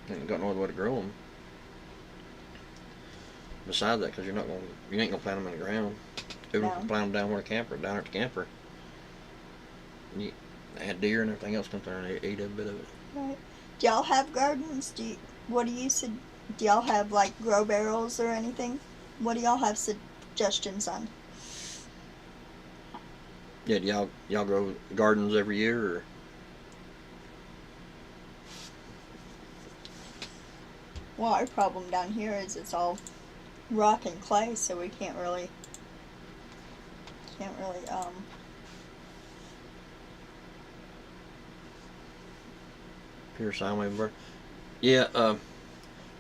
You ain't got no other way to grow them. Besides that, because you ain't gonna plant them in the ground. People No. can plant them down down at the camper. You add deer and everything else comes there and they eat every bit of it. Right. Do y'all have gardens? Do y'all have like grow barrels or anything? What do y'all have suggestions on? Yeah, do y'all grow gardens every year or? Well, our problem down here is it's all rock and clay, so we can't really Pure sine wave inverter. Yeah,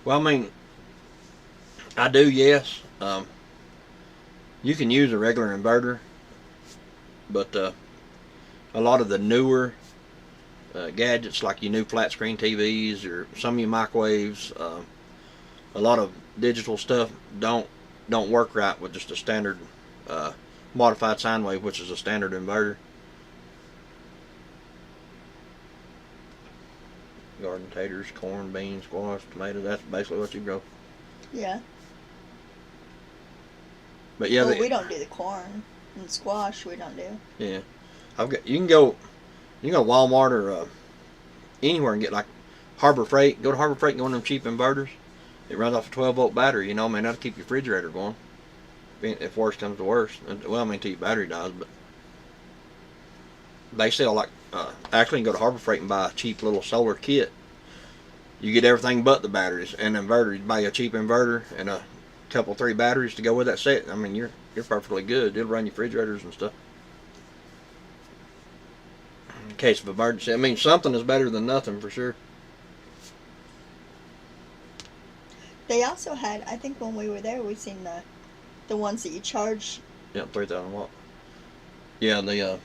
well, I mean, I do, yes. You can use a regular inverter, but a lot of the newer gadgets, like your new flat screen TVs or some of your microwaves, a lot of digital stuff don't work right with just a standard modified sine wave, which is a standard inverter. Garden taters, corn, beans, squash, tomatoes, that's basically what you grow. Yeah. But yeah, Well, we don't do the corn and squash. We don't do. Yeah, you can go Walmart or anywhere and get like Harbor Freight. Go to Harbor Freight and get one of them cheap inverters. It runs off a 12-volt battery. Man, that'll keep your refrigerator going. If worse comes to worse, well, I mean, till your battery dies, but they sell like actually you can go to Harbor Freight and buy a cheap little solar kit. You get everything but the batteries and the inverter. You buy a cheap inverter and a couple 3 batteries to go with that set. I mean, you're perfectly good. It'll run your refrigerators and stuff. In case of emergency, I mean, something is better than nothing for sure. They also had, I think when we were there, we seen the ones that you charge. Yeah, 3,000 watt. Yeah, the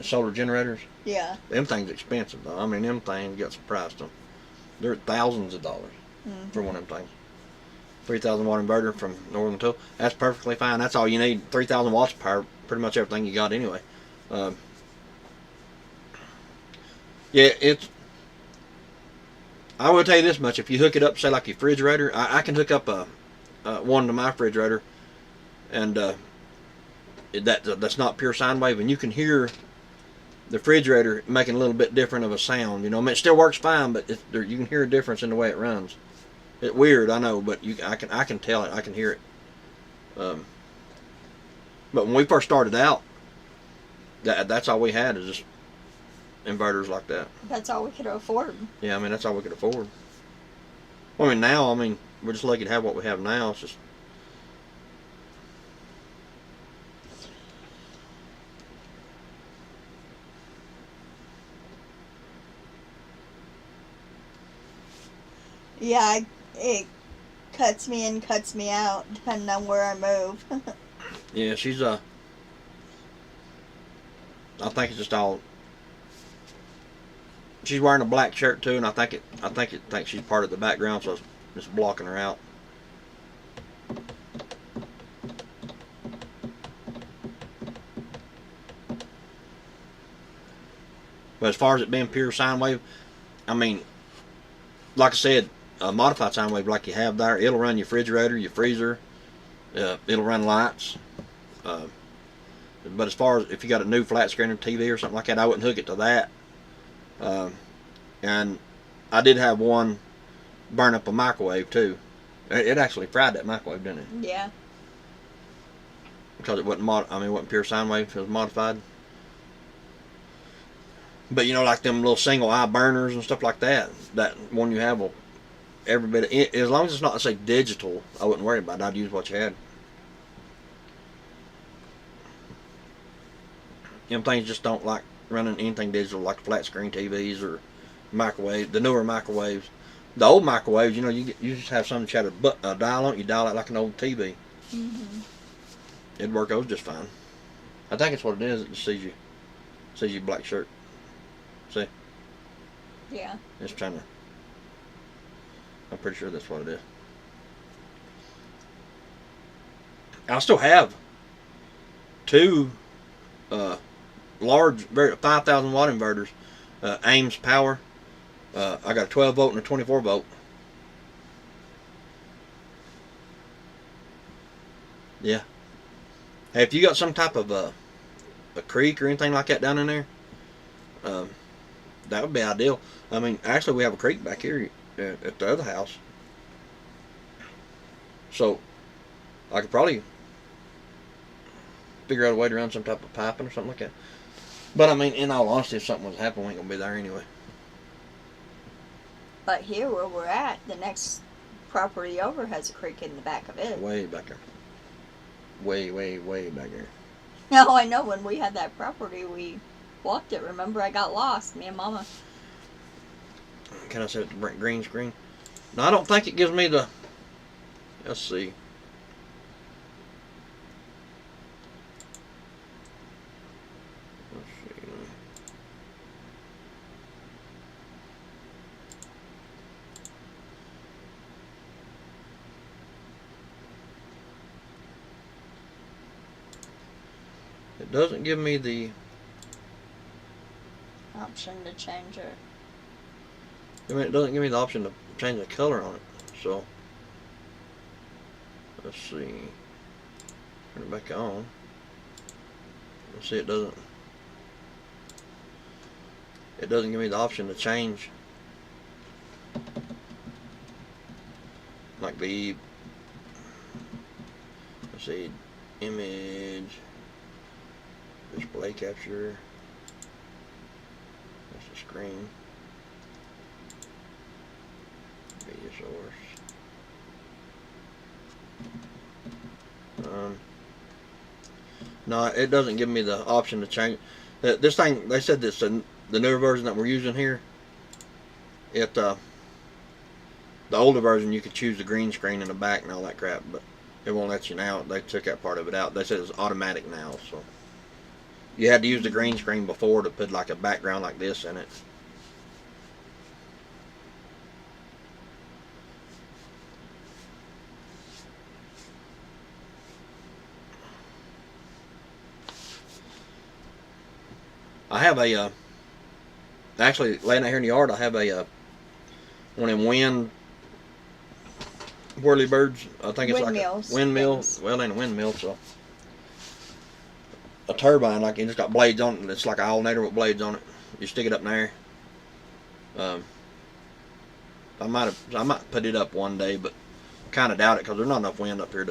solar generators. Yeah. Them things expensive though. I mean, them things got some price to them. They're thousands of dollars for one of them things. 3,000 watt inverter from Northern Tool. That's perfectly fine. That's all you need. 3,000 watts of power. Pretty much everything you got anyway. Yeah, it's. I will tell you this much: if you hook it up, say like your refrigerator, I can hook up one to my refrigerator, and that's not pure sine wave, and you can hear the refrigerator making a little bit different of a sound. You know, I mean, it still works fine, but you can hear a difference in the way it runs. It's weird, I know, but I can tell it. I can hear it. But when we first started out, that's all we had is just inverters like that. That's all we could afford. Yeah, I mean, that's all we could afford. Well, I mean, now, we're just lucky to have what we have now. It's just. Yeah, it cuts me in, cuts me out, depending on where I move. Yeah, she's I think it's just all. She's wearing a black shirt too, and I think she's part of the background, so it's blocking her out. But as far as it being pure sine wave, I mean, like I said, a modified sine wave like you have there, it'll run your refrigerator, your freezer, it'll run lights. But as far as if you got a new flat screen or TV or something like that, I wouldn't hook it to that. And I did have one burn up a microwave too. It actually fried that microwave, didn't it? Yeah. Because it wasn't it wasn't pure sine wave, it was modified. But you know, like them little single eye burners and stuff like that, that one you have will every bit of, as long as it's not, let's say, digital, I wouldn't worry about it. I'd use what you had. Them things just don't like running anything digital, like flat screen TVs or microwave. The newer microwaves, the old microwaves, you know, you just have something that had a dial on it. You dial it like an old TV. It'd work those just fine. I think it's what it is. It just sees you black shirt. See? Yeah. It's trying to. I'm pretty sure that's what it is. I still have two large, 5,000 watt inverters, Ames power. I got a 12 volt and a 24 volt. Yeah. Hey, if you got some type of a creek or anything like that down in there, that would be ideal. I mean, actually, we have a creek back here at the other house, so I could probably figure out a way to run some type of piping or something like that. But I mean, in all honesty, if something was to happen, we ain't gonna be there anyway. But here where we're at, the next property over has a creek in the back of it. Way back there. Way, way, way back there. No, I know. When we had that property, we walked it. Remember, I got lost. Me and Mama. Can I set it to green screen? No, I don't think it gives me the. Let's see. It doesn't give me the option to change it. I mean, it doesn't give me the option to change the color on it. So let's see. Turn it back on. Let's see. It doesn't give me the option to change, like the, let's see, image, display capture, that's the screen, media source. No, it doesn't give me the option to change. This thing, they said this, the newer version that we're using here, it The older version, you could choose the green screen in the back and all that crap, but it won't let you now. They took that part of it out. They said it's automatic now, so you had to use the green screen before to put like a background like this in it. I have a actually laying out here in the yard. I have a one of them wind whirly birds. I think it's Windmills, like a windmill. things. Well, it ain't a windmill, so a turbine, like it's got blades on it. It's like an alternator with blades on it. You stick it up in there. I might put it up one day, but kind of doubt it because there's not enough wind up here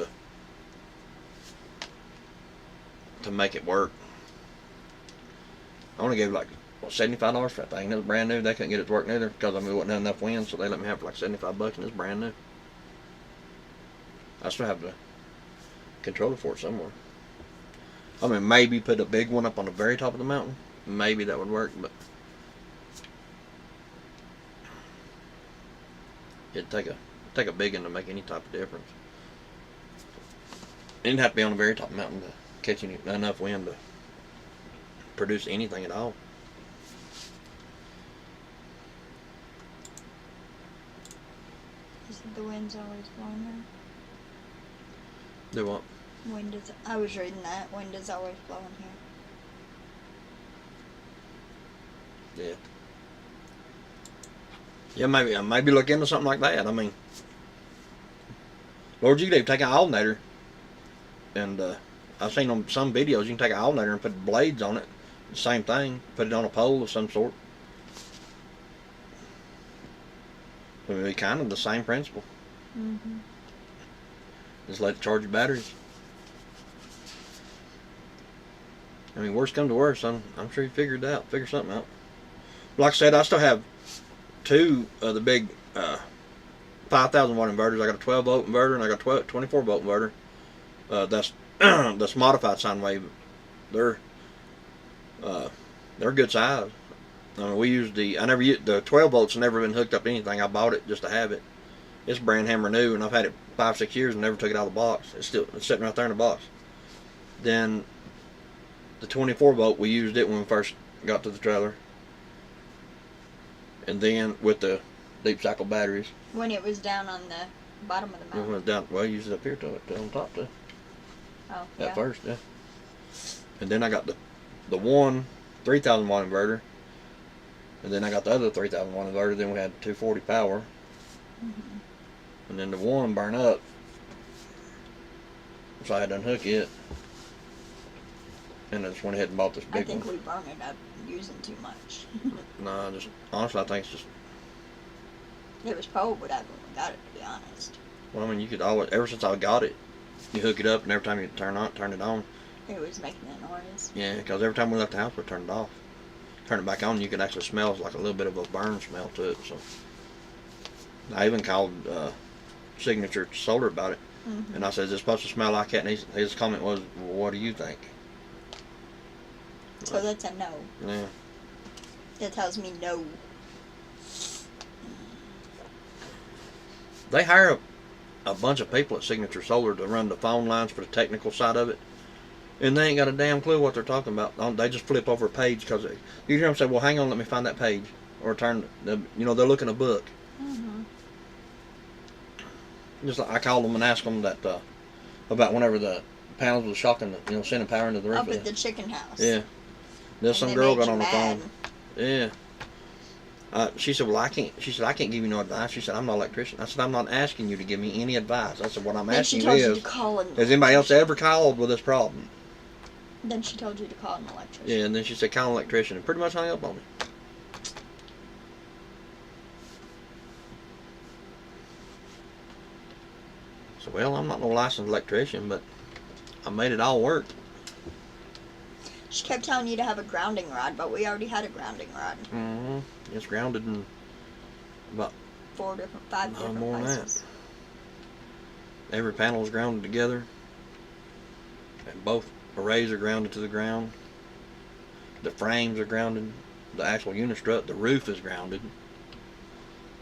to make it work. I only gave like $75 for that thing. It was brand new. They couldn't get it to work neither because I mean, it wasn't enough wind, so they let me have it for like $75, and it's brand new. I still have the controller for it somewhere. I mean, maybe put a big one up on the very top of the mountain. Maybe that would work, but it'd take a big one to make any type of difference. It didn't have to be on the very top of the mountain to catch enough wind to produce anything at all. Isn't the wind's always blowing Do what? there? Wind is. I was reading that. Wind is always blowing here. Yeah. Yeah, maybe look into something like that. I mean, Lord, you could even take an alternator, and I've seen on some videos you can take an alternator and put blades on it. Same thing. Put it on a pole of some sort. It would be kind of the same principle. Mm-hmm. Just let it charge your batteries. I mean, worst come to worst, I'm sure you figure something out. Like I said, I still have two of the big 5,000 watt inverters. I got a 12 volt inverter and I got a 24 volt inverter. That's modified sine wave. They're good size. I mean, we use the 12 volts never been hooked up to anything. I bought it just to have it. It's brand hammer new, and I've had it 5-6 years and never took it out of the box. It's sitting right there in the box. Then the 24 volt, we used it when we first got to the trailer, and then with the deep cycle batteries. When it was down on the bottom of the mountain. When it was down, well, I used it up here to on top too. Oh, At first, yeah. And then I got the one 3,000 watt inverter, and then I got the other 3,000 watt inverter. Then we had 240 power, and then the one burned up, so I had to unhook it, and I just went ahead and bought this I big think one. we burn it up using too much. No, just honestly, I think it's just. It was probably that when we got it, to be honest. Well, I mean, you could always, ever since I got it, you hook it up, and every time you turn it on. It was making a noise. Yeah, because every time we left the house, we turned it off. Turn it back on, you could actually smell like a little bit of a burn smell to it. So I even called Signature Solar about it, and I said, "Is it supposed to smell like that?" And his comment was, well, "What do you think?" So that's a no. Yeah. That tells me no. They hire a bunch of people at Signature Solar to run the phone lines for the technical side of it, and they ain't got a damn clue what they're talking about. They just flip over a page because you hear them say, "Well, hang on, let me find that page," or turn. They're looking a book. Just like I called them and asked them that about whenever the panels was shocking, sending power into the roof. Up at the chicken house. Yeah. There's And some they girl made got you on the mad. phone. Yeah. She said, "Well, I can't." She said, "I can't give you no advice." She said, "I'm not an electrician." I said, "I'm not asking you to give me any advice." I said, "What I'm Then asking she you told you is, to call an has anybody else electrician. ever called with this problem?" Then she told you to call an electrician. Yeah, and then she said, "Call an electrician," and pretty much hung up on me. So, well, I'm not no licensed electrician, but I made it all work. She kept telling you to have a grounding rod, but we already had a grounding rod. Mm-hmm. It's grounded in about 5 different more than that. places. Every panel is grounded together, and both arrays are grounded to the ground. The frames are grounded. The actual unistrut, the roof is grounded.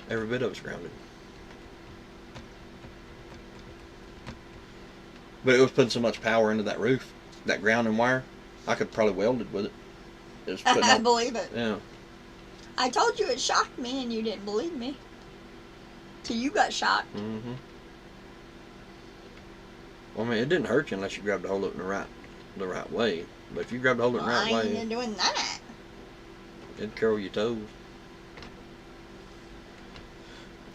Every bit of it's grounded. But it was putting so much power into that roof, that grounding wire. I could probably weld it with it. It was putting I out, believe it. yeah. I told you it shocked me, and you didn't believe me. Till you got shocked. Mm-hmm. Well, I mean, it didn't hurt you unless you grabbed a hold of it in the right way. But if you grabbed a hold of it in the right I way, ain't doing that. it'd curl your toes.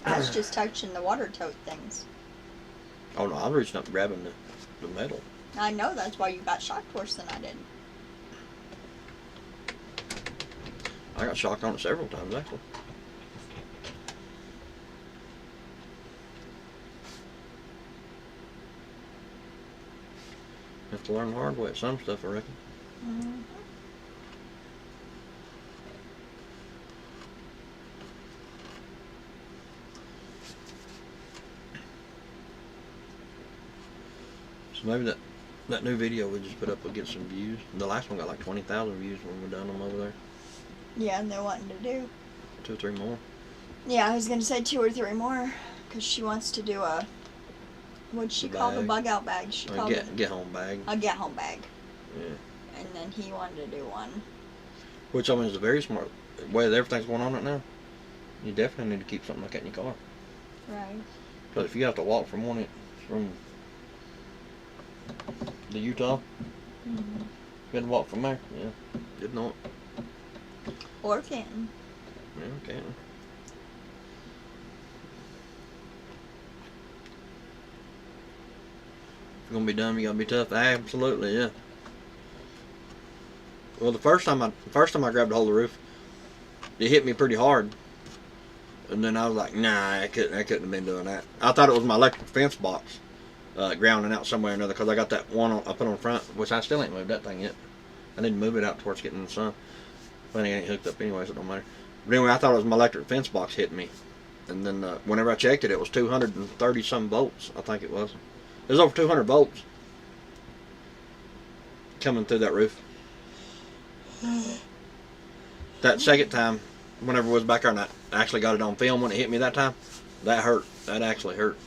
I was just touching the water tote things. Oh no, I was reaching up grabbing the metal. I know that's why you got shocked worse than I did. I got shocked on it several times, actually. Have to learn the hard way at some stuff, I reckon. Mm-hmm. So maybe that new video we just put up will get some views. The last one got like 20,000 views when we done them over there. Yeah, and they're wanting to do 2 or 3 more. Yeah, I was going to say 2 or 3 more. Because she wants to do a... What'd she call the bug out bag? She called it get home bag. a get home bag. Yeah. And then he wanted to do one. Which, I mean, is a very smart way that everything's going on right now. You definitely need to keep something like that in your car. Right. Because if you have to walk from the Utah, Mm-hmm. you had to walk from there. Yeah. Didn't know it. Or Canton. Yeah, can't. If you're gonna be dumb, you gotta be tough. Absolutely, yeah. Well, the first time I grabbed a hold of the roof, it hit me pretty hard, and then I was like, nah, I couldn't have been doing that. I thought it was my electric fence box grounding out somewhere or another, because I got that one I put on front, which I still ain't moved that thing yet. I need to move it out towards getting in the sun. But it ain't hooked up anyway, so it don't matter. But anyway, I thought it was my electric fence box hitting me. And then whenever I checked it, it was 230 some volts, I think it was. It was over 200 volts coming through that roof. That second time, whenever I was back there and I actually got it on film when it hit me that time, that hurt. That actually hurt.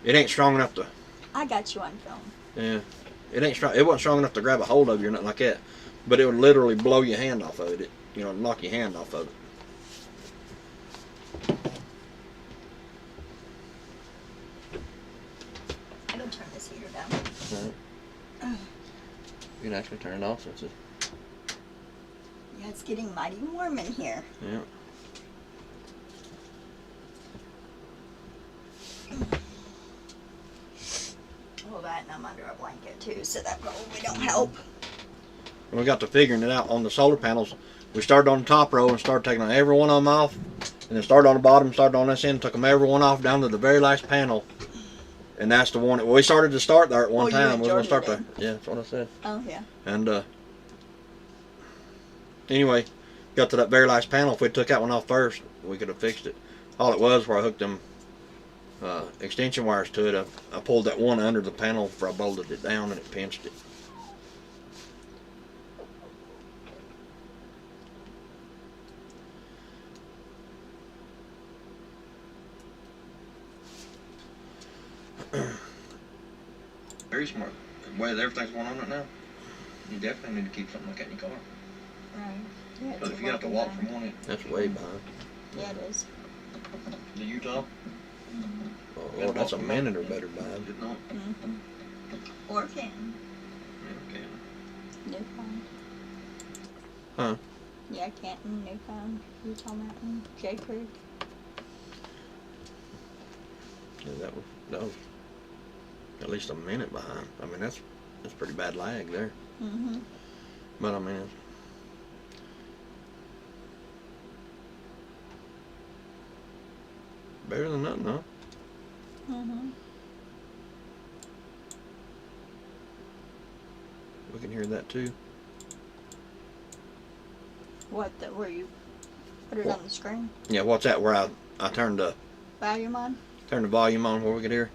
It ain't strong enough to... I got you on film. Yeah. It ain't strong. It wasn't strong enough to grab a hold of you or nothing like that. But it would literally blow your hand off of it. You know, knock your hand off of it. I can turn this heater down. Right. You can actually turn it off since it's... Yeah, it's getting mighty warm in here. Yeah. Well, that and I'm under a blanket too, so that probably don't help. When we got to figuring it out on the solar panels, we started on the top row and started taking every one of them off. And then started on the bottom, started on this end, took them every one off down to the very last panel. And that's the one. We started to start there at one time. We were going to start there. Yeah, that's what I said. Oh, yeah. And anyway, got to that very last panel. If we took that one off first, we could have fixed it. All it was where I hooked them extension wires to it, I pulled that one under the panel before I bolted it down and it pinched it. Very smart. The way that everything's going on right now, you definitely need to keep something like that in your car. Right. Yeah, But if you have to walk from one end, that's way behind. Yeah, it is. The Utah? Mm-hmm. Oh, Lord, that's a minute or better behind. Mm-hmm. Or Canton. Yeah, okay. Newfound. Huh? Yeah, Canton, Newfound, Utah Mountain, J Creek. Yeah, that was at least a minute behind. I mean, that's pretty bad lag there. Mm-hmm. But I mean, it's better than nothing, huh? Mm-hmm. We can hear that too. What, where you put it What? on the screen? Yeah, what's that? Where I turned the Volume on? volume on where we could hear.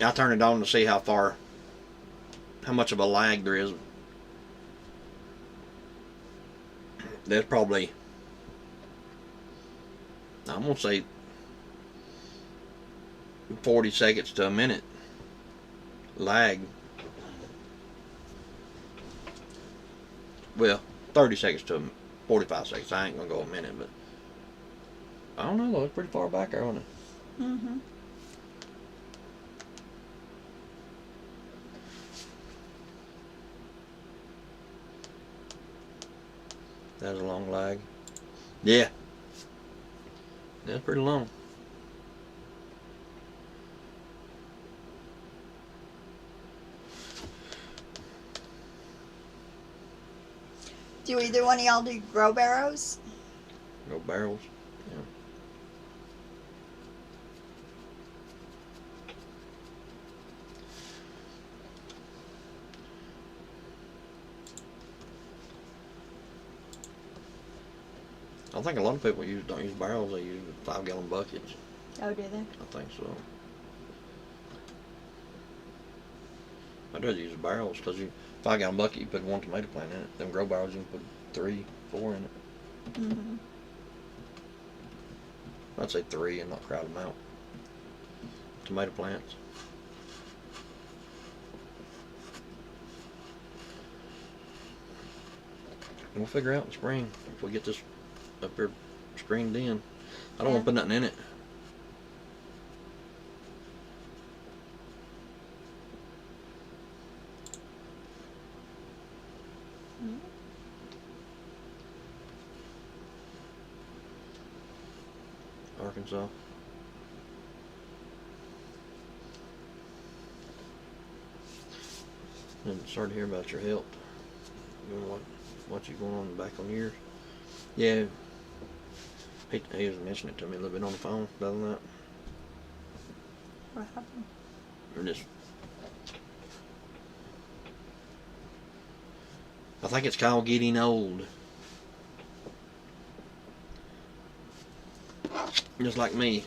I turned it on to see how much of a lag there is. There's probably, I'm gonna say 40 seconds to a minute lag. Well, 30 seconds to 45 seconds. I ain't gonna go a minute, but I don't know though. It's pretty far back there, wasn't it? Mm-hmm. That's a long lag. Yeah. That's pretty long. Do either one of y'all do grow barrows? No barrels. Yeah. I think a lot of people don't use barrels. They use 5-gallon buckets. Oh, do they? I think so. I'd rather use barrels because 5-gallon bucket you put 1 tomato plant in it. Them grow barrels you can put 3, 4 in it. Mm-hmm. I'd say 3 and not crowd them out. Tomato plants. And we'll figure out in the spring if we get this up here screened in. I don't want to put nothing in it. Arkansas. And sorry to hear about your health. You know what you going on back on yours? Yeah. He was mentioning it to me a little bit on the phone the other night. What happened? Or just, I think it's called getting old. Just like me.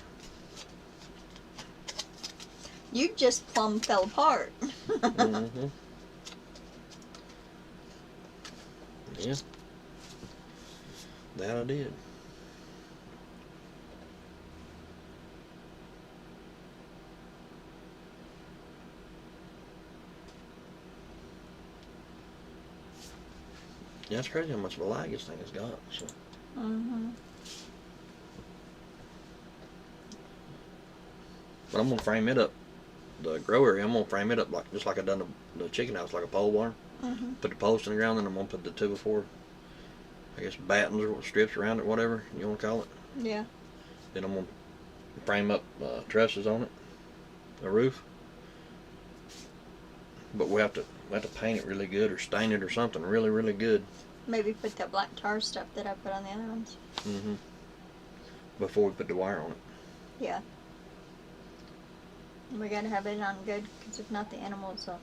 You just plumb fell apart. Mm-hmm. Yeah. That I did. Yeah, it's crazy how much of a lag this thing has got. So. Mm-hmm. But I'm gonna frame it up. The grow area, I'm gonna frame it up like just like I done the chicken house, like a pole barn. Mm-hmm. Put the post in the ground, then I'm gonna put the 2x4, I guess battens or strips around it, whatever you wanna call it. Yeah. Then I'm gonna frame up trusses on it, a roof. But we have to paint it really good or stain it or something really, really good. Maybe put that black tar stuff that I put on the other ones. Mm-hmm. Before we put the wire on it. Yeah. We gotta have it on good, because if not, the animals will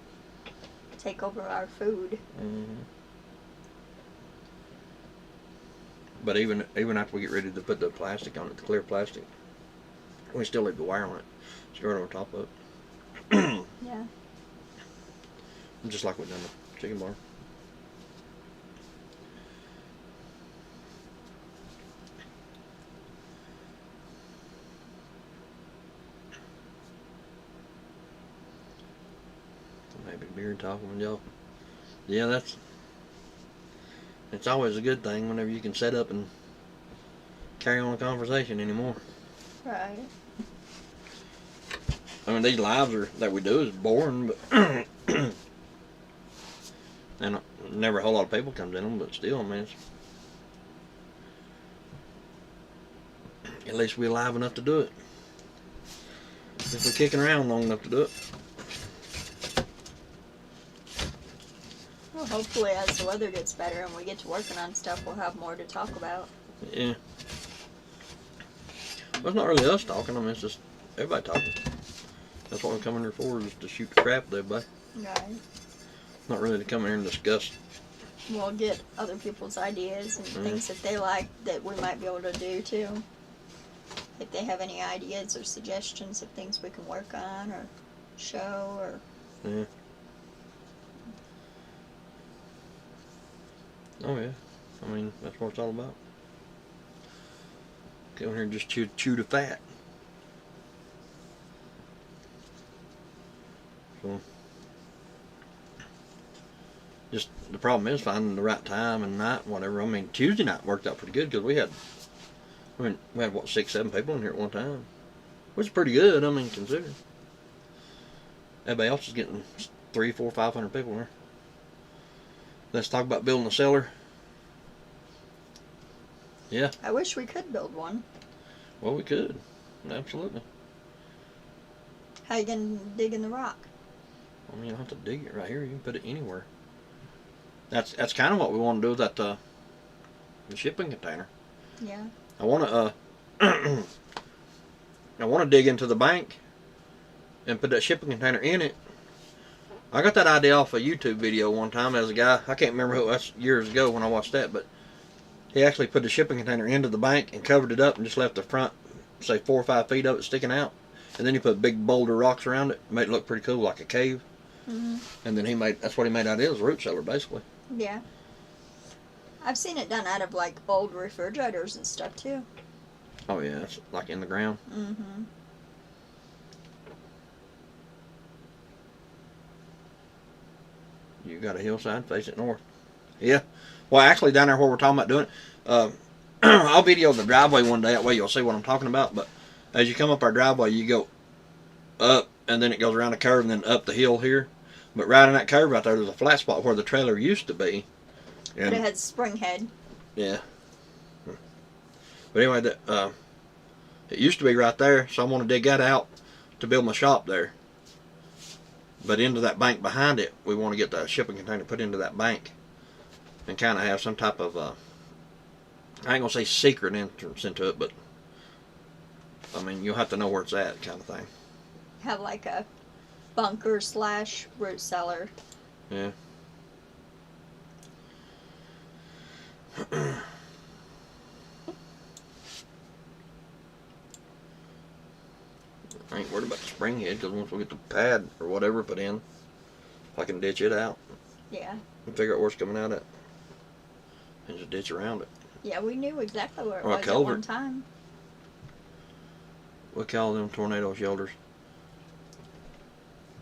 take over our food. Mm-hmm. But even after we get ready to put the plastic on it, the clear plastic, we still leave the wire on it. Start over top of it. Yeah. Just like we done the chicken barn. Maybe beer talking with y'all. Yeah, it's always a good thing whenever you can set up and carry on a conversation anymore. Right. I mean, these lives that we do is boring, but and never a whole lot of people comes in them, but still, I mean, at least we're alive enough to do it. If we're kicking around long enough to do it. Well, hopefully as the weather gets better and we get to working on stuff, we'll have more to talk about. Yeah. Well, it's not really us talking. I mean, it's just everybody talking. That's what we come in here for, is to shoot the crap with everybody. Right. Not really to come in here and discuss. We'll get other people's ideas and things that they like that we might be able to do too. If they have any ideas or suggestions of things we can work on or show or... Yeah. Oh yeah. I mean, that's what it's all about. Get on here and just chew the fat. So, just the problem is finding the right time and night, whatever. I mean, Tuesday night worked out pretty good because we had what, 6, 7 people in here at one time, which is pretty good. I mean, considering everybody else is getting 300, 400, 500 people in here. Let's talk about building a cellar. Yeah. I wish we could build one. Well, we could. Absolutely. How you gonna dig in the rock? I mean, you don't have to dig it right here. You can put it anywhere. That's kind of what we want to do with that the shipping container. Yeah. I want to I want to dig into the bank and put that shipping container in it. I got that idea off a YouTube video one time as a guy. I can't remember who. That's years ago when I watched that, but he actually put the shipping container into the bank and covered it up and just left the front, say 4 or 5 feet of it sticking out, and then he put big boulder rocks around it, made it look pretty cool, like a cave. Mm-hmm. And then that's what he made out of it, was a root cellar basically. Yeah. I've seen it done out of like old refrigerators and stuff too. Oh yeah, it's like in the ground. Mm-hmm. You got a hillside, face it north. Yeah. Well, actually, down there where we're talking about doing it, I'll video the driveway one day. That way you'll see what I'm talking about. But as you come up our driveway, you go up, and then it goes around the curve, and then up the hill here. But right in that curve right there, there's a flat spot where the trailer used to be. And, But it had spring head. Yeah. But anyway, it used to be right there, so I want to dig that out to build my shop there. But into that bank behind it, we want to get the shipping container put into that bank and kind of have some type of, I ain't going to say secret entrance into it, but, I mean, you'll have to know where it's at kind of thing. Have like a bunker / root cellar. Yeah. I ain't worried about the spring head because once we get the pad or whatever put in, I can ditch it out Yeah. and figure out where it's coming out at and just ditch around it. Yeah, we knew exactly where it Or a was at culvert. one time. We call them tornado shelters.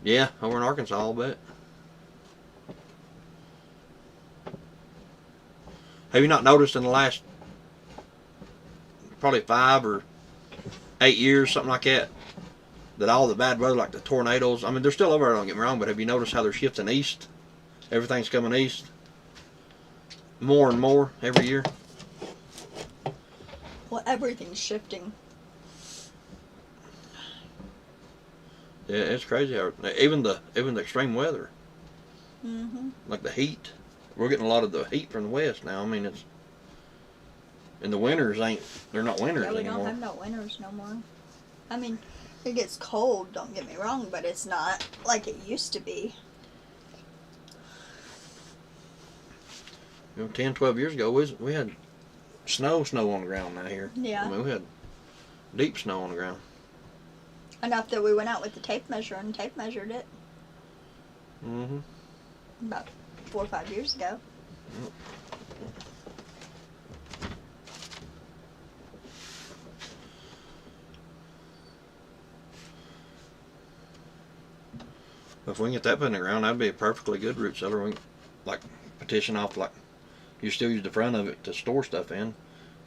Yeah, over in Arkansas, I'll bet. Have you not noticed in the last probably 5 or 8 years, something like that, that all the bad weather, like the tornadoes, I mean, they're still over there, don't get me wrong, but have you noticed how they're shifting east? Everything's coming east more and more every year. Well, everything's shifting. Yeah, it's crazy. Even the extreme weather, Mm-hmm. like the heat. We're getting a lot of the heat from the west now. I mean, it's, and the winters they're not winters Yeah, we anymore. don't have no winters no more. I mean, it gets cold, don't get me wrong, but it's not like it used to be. You know, 10, 12 years ago, we had snow on the ground now here. Yeah. I mean, we had deep snow on the ground. Enough that we went out with the tape measure and tape measured it Mm-hmm. about 4 or 5 years ago. If we can get that put in the ground, that'd be a perfectly good root cellar. We can, like, petition off, like, you still use the front of it to store stuff in,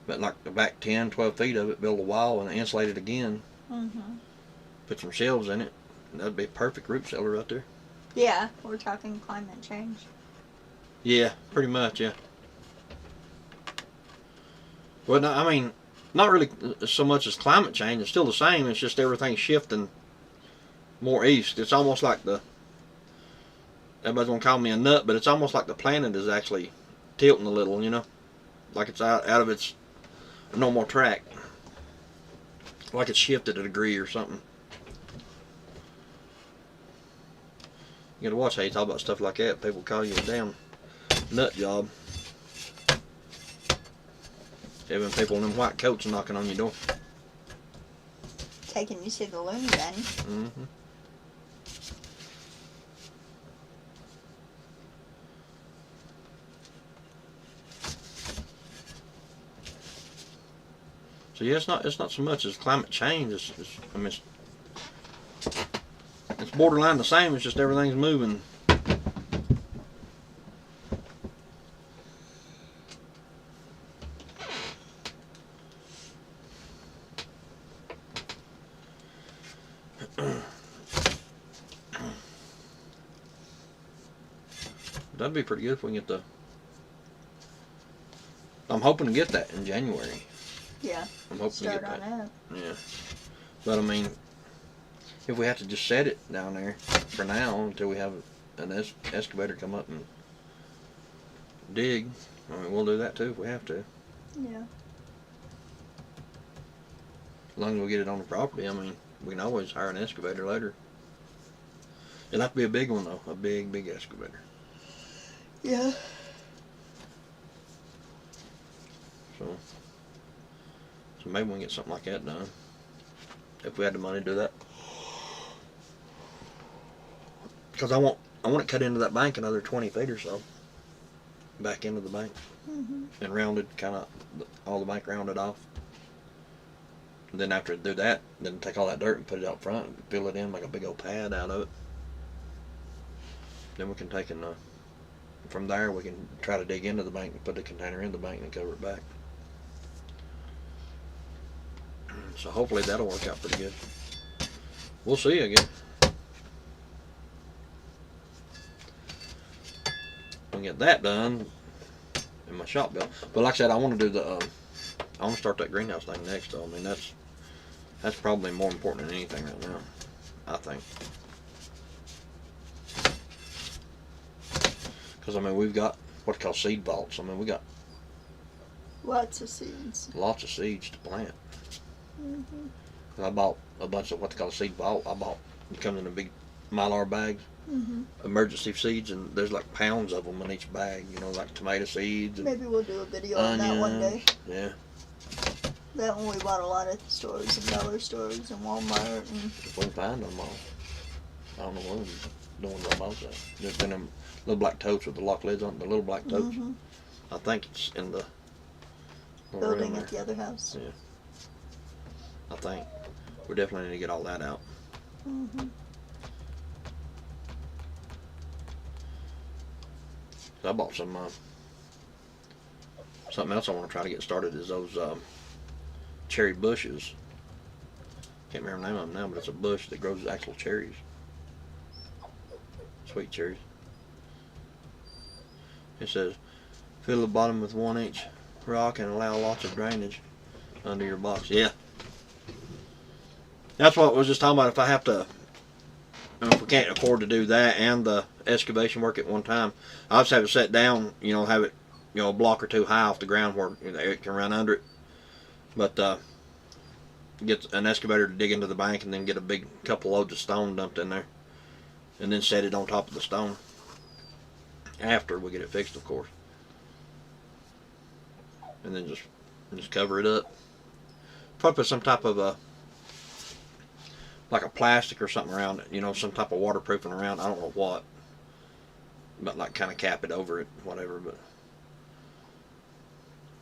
but like the back 10, 12 feet of it, build a wall and insulate it again. Mm-hmm. Put some shelves in it. That'd be a perfect root cellar right there. Yeah, we're talking climate change. Yeah, pretty much, yeah. Well, no, I mean, not really so much as climate change. It's still the same. It's just everything's shifting more east. It's almost like everybody's going to call me a nut, but it's almost like the planet is actually tilting a little, you know? Like it's out of its normal track. Like it's shifted a degree or something. You gotta watch how you talk about stuff like that. People call you a damn nut job. Having people in them white coats knocking on your door. Taking you to the loony bin. Mm-hmm. So yeah, it's not so much as climate change. I mean, it's borderline the same. It's just everything's moving. That'd be pretty good if we can get the. I'm hoping to get that in January. Yeah. I'm hoping Start to get on that. that. Yeah. But I mean, if we have to just set it down there for now until we have an excavator come up and dig, I mean, we'll do that too if we have to. Yeah. As long as we get it on the property, I mean, we can always hire an excavator later. It'll have to be a big one though, a big excavator. Yeah. So maybe we can get something like that done. If we had the money to do that. Because I want it cut into that bank another 20 feet or so. Back into the bank. Mm-hmm. And rounded, kind of, all the bank rounded off. And then after do that, then take all that dirt and put it out front and fill it in, make a big old pad out of it. Then we can take and, from there we can try to dig into the bank and put the container in the bank and cover it back. So hopefully that'll work out pretty good. We'll see again. I'll get that done in my shop built. But like I said, I want to do the. I want to start that greenhouse thing next. Though I mean that's probably more important than anything right now. I think. Because I mean we've got what's called seed vaults. I mean we got lots of seeds. Lots of seeds to plant. Mm-hmm. I bought a bunch of what they call a seed vault. It comes in a big Mylar bags, emergency seeds, and there's like pounds of them in each bag. You know, like tomato seeds. And maybe we'll do a video on that one day. Yeah. That one we bought a lot at the stores, and dollar stores, and Walmart, and. If we can find them all. I don't know where the ones I bought that. There's been them little black totes with the lock lids on the little black totes. Mm-hmm. I think it's in the building at the other house. Yeah. I think we definitely need to get all that out. Mm-hmm. I bought some something else I want to try to get started is those cherry bushes. Can't remember the name of them now, but it's a bush that grows actual cherries. Sweet cherries. It says, fill the bottom with 1-inch rock and allow lots of drainage under your box. Yeah. That's what I was just talking about. If I have to, if we can't afford to do that and the excavation work at one time, I just have it set down, you know, have it, you know, a block or two high off the ground where it can run under it. But get an excavator to dig into the bank and then get a big couple loads of stone dumped in there. And then set it on top of the stone. After we get it fixed, of course. And then just cover it up. Probably put some type of a, like a plastic or something around it, you know, some type of waterproofing around, I don't know what. But like kind of cap it over it, whatever, but.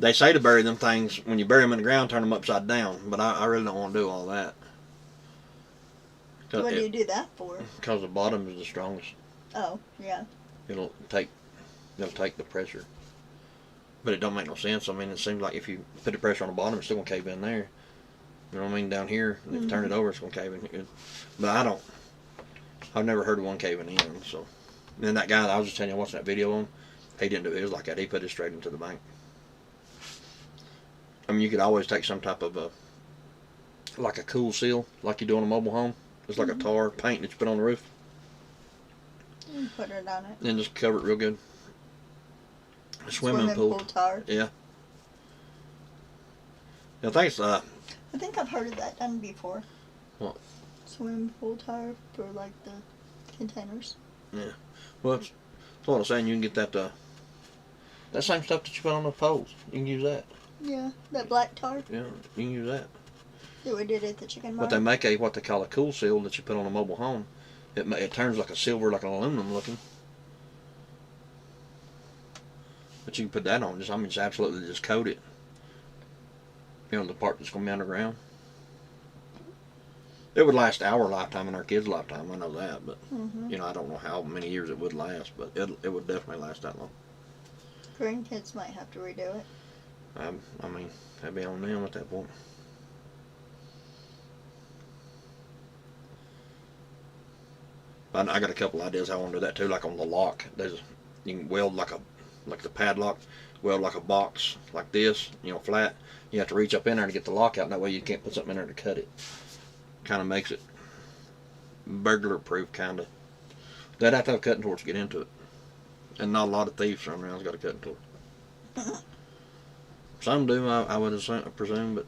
They say to bury them things, when you bury them in the ground, turn them upside down, but I really don't want to do all that. What do you do that for? Because the bottom is the strongest. Oh, yeah. It'll take the pressure. But it don't make no sense. I mean, it seems like if you put the pressure on the bottom, it's still going to cave in there. You know what I mean? Down here, and if you turn it over, it's going to cave in. But I've never heard of one caving in, so. And then that guy that I was just telling you, watching that video on, he didn't do it. It was like that. He put it straight into the bank. I mean, you could always take some type of like a cool seal, like you do on a mobile home. It's like a tar paint that you put on the roof. And put it on it. And just cover it real good. A swimming pool tar. Yeah. I think it's I think I've heard of that done before. What? Swimming pool tar for like the containers. Yeah. Well, that's what I was saying. You can get that that same stuff that you put on the poles. You can use that. Yeah, that black tar. Yeah, you can use that. Yeah, we did it at the chicken But market. they make what they call a cool seal that you put on a mobile home. It turns like a silver, like an aluminum looking. But you can put that on. Just absolutely just coat it. You know, the part that's going to be underground. It would last our lifetime and our kids' lifetime. I know that, but Mm-hmm. you know, I don't know how many years it would last, but it would definitely last that long. Grandkids might have to redo it. I mean, that'd be on them at that point. I got a couple ideas how I want to do that too, like on the lock. You can weld like the padlock, weld like a box like this, you know, flat. You have to reach up in there to get the lock out, and that way you can't put something in there to cut it. Kind of makes it burglar proof, kind of. They'd have to have a cutting torch to get into it, and not a lot of thieves running around has got a cutting torch. Some do, I would presume, but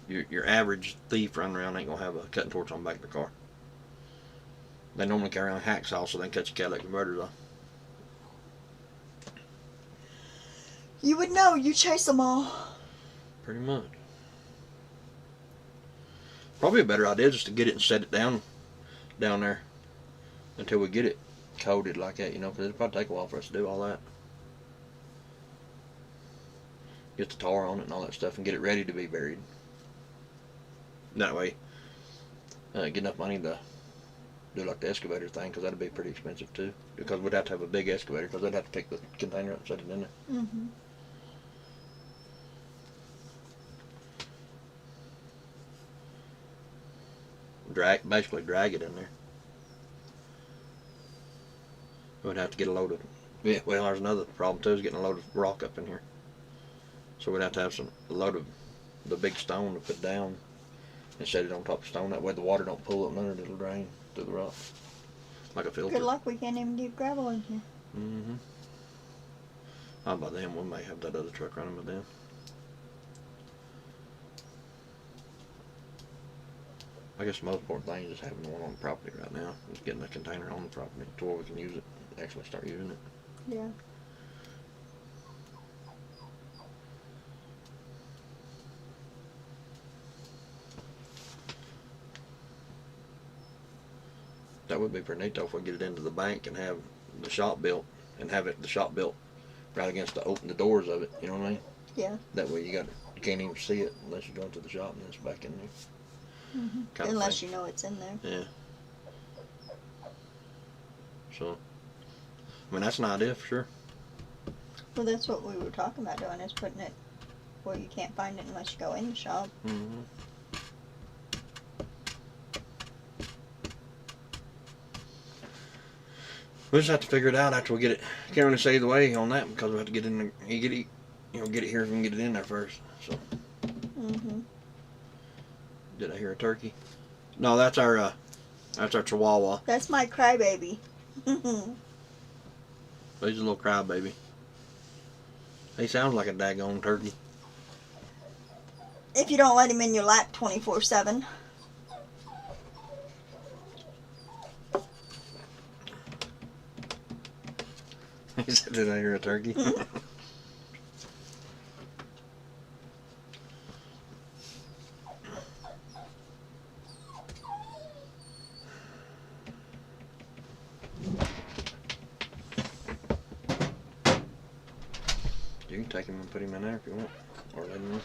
your average thief running around ain't gonna have a cutting torch on the back of the car. They normally carry around hacksaws so they can cut your catalytic converters off. You would know. You chase them all. Pretty much. Probably a better idea just to get it and set it down there until we get it coated like that, you know, because it'll probably take a while for us to do all that. Get the tar on it and all that stuff and get it ready to be buried. That way, get enough money to do like the excavator thing, because that'd be pretty expensive too. Because we'd have to have a big excavator, because they'd have to pick the container up and set it in there. Mm-hmm. Basically drag it in there. We'd have to get a load of, yeah, well, there's another problem too, is getting a load of rock up in here. So we'd have to have a load of the big stone to put down and set it on top of stone. That way the water don't pull up under it, it'll drain through the rock like a filter. Good luck, we can't even get gravel in here. Mm-hmm. By then, we may have that other truck running by then. I guess the most important thing is just having one on the property right now. Just getting a container on the property to where we can use it, actually start using it. Yeah. That would be pretty neat though if we get it into the bank and have the shop built, and have the shop built right against the doors of it. You know what I mean? Yeah. That way you can't even see it unless you go into the shop and it's back in there. Mm-hmm. Unless you know it's in there. Yeah. So, I mean, that's an idea for sure. Well, that's what we were talking about doing, is putting it where you can't find it unless you go in the shop. Mm-hmm. We just have to figure it out after we get it. Can't really say either way on that, because we have to get in there, get it here and get it in there first. So. Mm-hmm. Did I hear a turkey? No, that's our Chihuahua. That's my crybaby. He's a little crybaby. He sounds like a daggone turkey. If you don't let him in your lap 24/7. He said, "Did I hear a turkey?" You can take him and put him in there if you want, or let him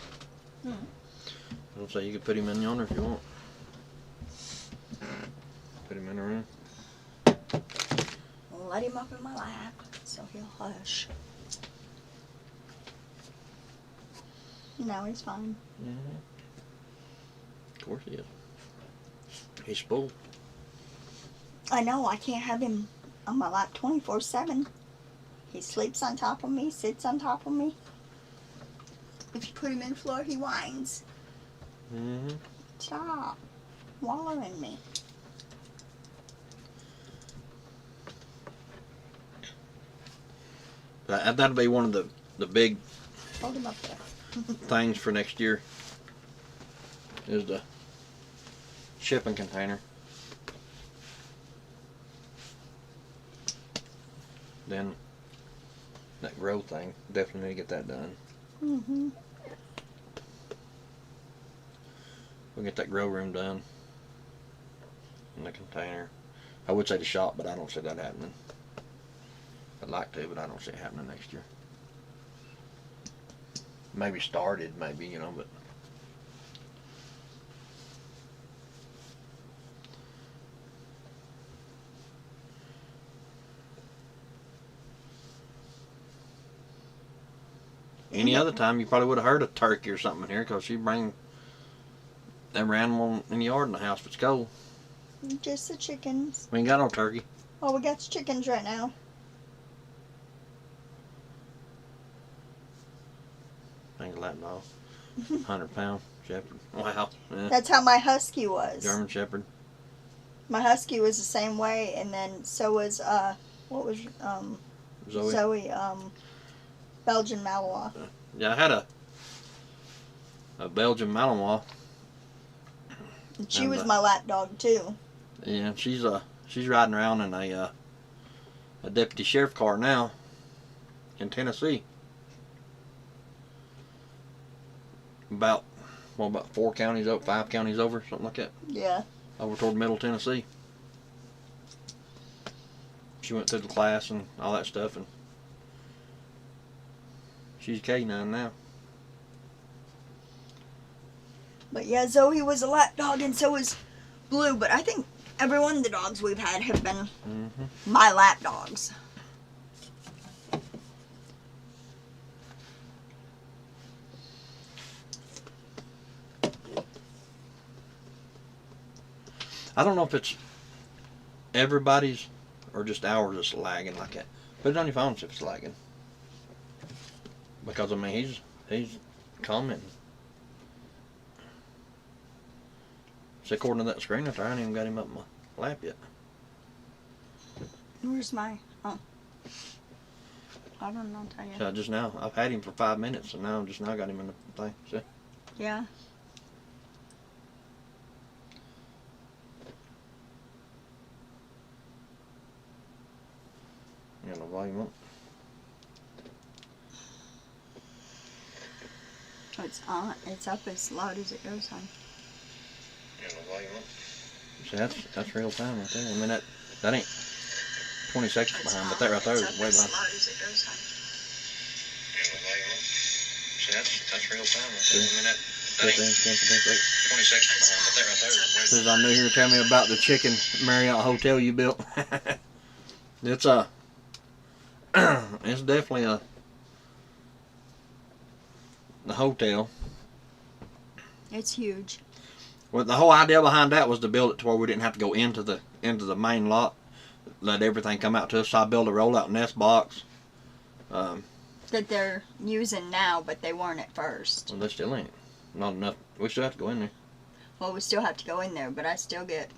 in. I'll say you can put him in yonder if you want. Put him in the room. Let him up in my lap so he'll hush. Now he's fine. Mm-hmm. Of course he is. He's spoiled. I know, I can't have him on my lap 24/7. He sleeps on top of me, sits on top of me. If you put him in the floor, he whines. Mm-hmm. Stop wallowing me. That'll be one of the big Hold him up there. things for next year, is the shipping container. Then that grow thing, definitely need to get that done. Mm-hmm. We'll get that grow room done. And the container. I would say the shop, but I don't see that happening. I'd like to, but I don't see it happening next year. maybe started, maybe, you know, but. Any other time, you probably would have heard a turkey or something in here, because she bring every animal in the yard in the house if it's cold. Just the chickens. We ain't got no turkey. Oh, we got the chickens right now. I think a lap dog. 100-pound shepherd. Wow. Yeah. That's how my husky was. German shepherd. My husky was the same way, and then so was what was Zoe Belgian Malinois. Yeah, I had a Belgian Malinois. And she was my lap dog too. Yeah, she's riding around in a deputy sheriff car now in Tennessee. About 4 counties over, 5 counties over, something like that. Yeah. Over toward Middle Tennessee. She went through the class and all that stuff, and she's K9 now. But yeah, Zoe was a lap dog, and so was Blue. But I think every one of the dogs we've had have been my lap dogs. I don't know if it's everybody's or just ours that's lagging like that. Put it on your phone if it's lagging. Because I mean he's commenting. See, according to that screen up there, I ain't even got him up my lap yet. Where's my? Oh, I don't know. Tell you. So just now, I've had him for 5 minutes, and now just now got him in the thing. See? Yeah. You got no volume up. Oh, it's on. It's up as loud as it goes on. You got no volume up. See, that's real time right there. I mean that ain't 20 seconds behind, but that right there is way behind. See, that's real time right there. I mean that ain't 20 seconds behind, but that right there is way behind. Says I knew you were telling me about the chicken Marriott hotel you built. It's it's definitely the hotel. It's huge. Well, the whole idea behind that was to build it to where we didn't have to go into the main lot, let everything come out to us. So I built a rollout nest box. That they're using now, but they weren't at first. Well, they still ain't. Not enough. We still have to go in there. Well, we still have to go in there, but I still get,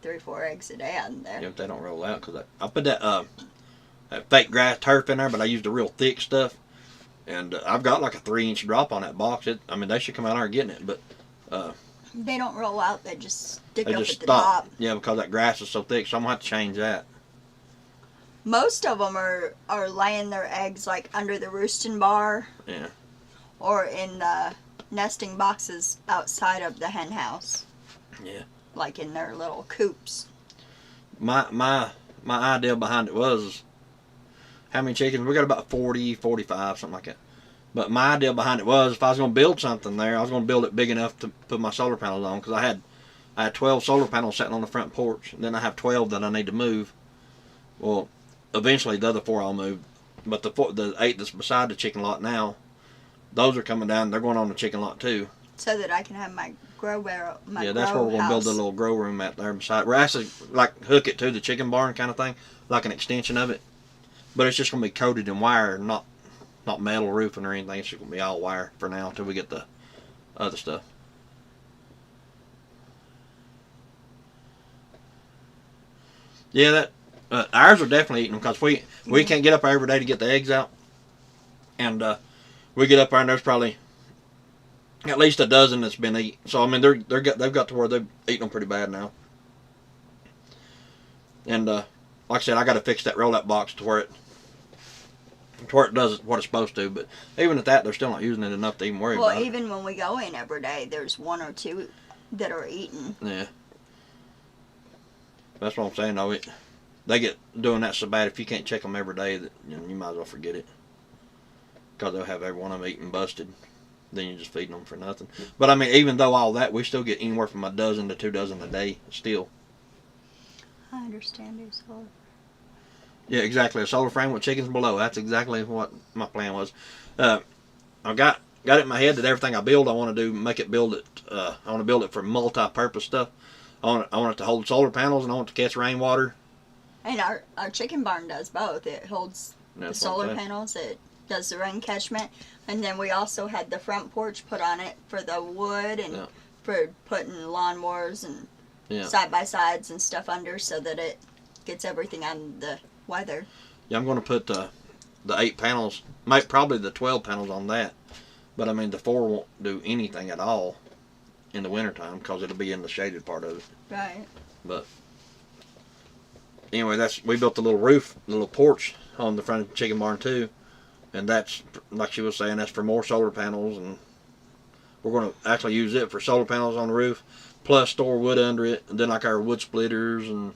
3 or 4 eggs a day out in there. Yeah, if they don't roll out, because I put that fake grass turf in there, but I used the real thick stuff, and I've got like a 3-inch drop on that box. They should come out there getting it, but they don't roll out; they just stick they up just at the stop. top. Yeah, because that grass is so thick, so I'm gonna have to change that. Most of them are laying their eggs like under the roosting bar. Yeah. Or in the nesting boxes outside of the hen house. Yeah. Like in their little coops. My idea behind it was how many chickens? We got about 40, 45, something like that. But my idea behind it was if I was going to build something there, I was going to build it big enough to put my solar panels on, because I had 12 solar panels sitting on the front porch, and then I have 12 that I need to move. Well, eventually the other 4 I'll move, but the 8 that's beside the chicken lot now, those are coming down. They're going on the chicken lot too. So that I can have my grow barrel. Yeah, that's where we're going to build the little grow room at there beside. We're actually like hook it to the chicken barn kind of thing, like an extension of it. But it's just going to be coated in wire, not metal roofing or anything. It's just going to be all wire for now until we get the other stuff. Yeah, that ours are definitely eating them, because we can't get up there every day to get the eggs out, and we get up there and there's probably at least a dozen that's been eaten. So I mean they've got to where they've eaten them pretty bad now. And like I said, I got to fix that roll-up box to where it does what it's supposed to. But even at that, they're still not using it enough to even worry about it. Well, even when we go in every day, there's 1 or 2 that are eating. Yeah. That's what I'm saying, though. They get doing that so bad, if you can't check them every day, that you might as well forget it. because they'll have every one of them eaten busted. Then you're just feeding them for nothing. But I mean, even though all that, we still get anywhere from a dozen to 2 dozen a day still. I understand you, so. Yeah, exactly. A solar frame with chickens below. That's exactly what my plan was. I got it in my head that everything I build, I want to do, make it build it. I want to build it for multi-purpose stuff. I want it to hold solar panels, and I want it to catch rainwater. And our chicken barn does both. It holds the solar panels. It does the rain catchment. And then we also had the front porch put on it for the wood and for putting lawnmowers and side-by-sides and stuff under so that it gets everything out of the weather. Yeah, I'm going to put the 8 panels, probably the 12 panels on that. But I mean, the 4 won't do anything at all in the wintertime because it'll be in the shaded part of it. Right. But anyway, we built the little roof, the little porch on the front of the chicken barn too. And that's, like she was saying, that's for more solar panels. And we're going to actually use it for solar panels on the roof, plus store wood under it. And then like our wood splitters and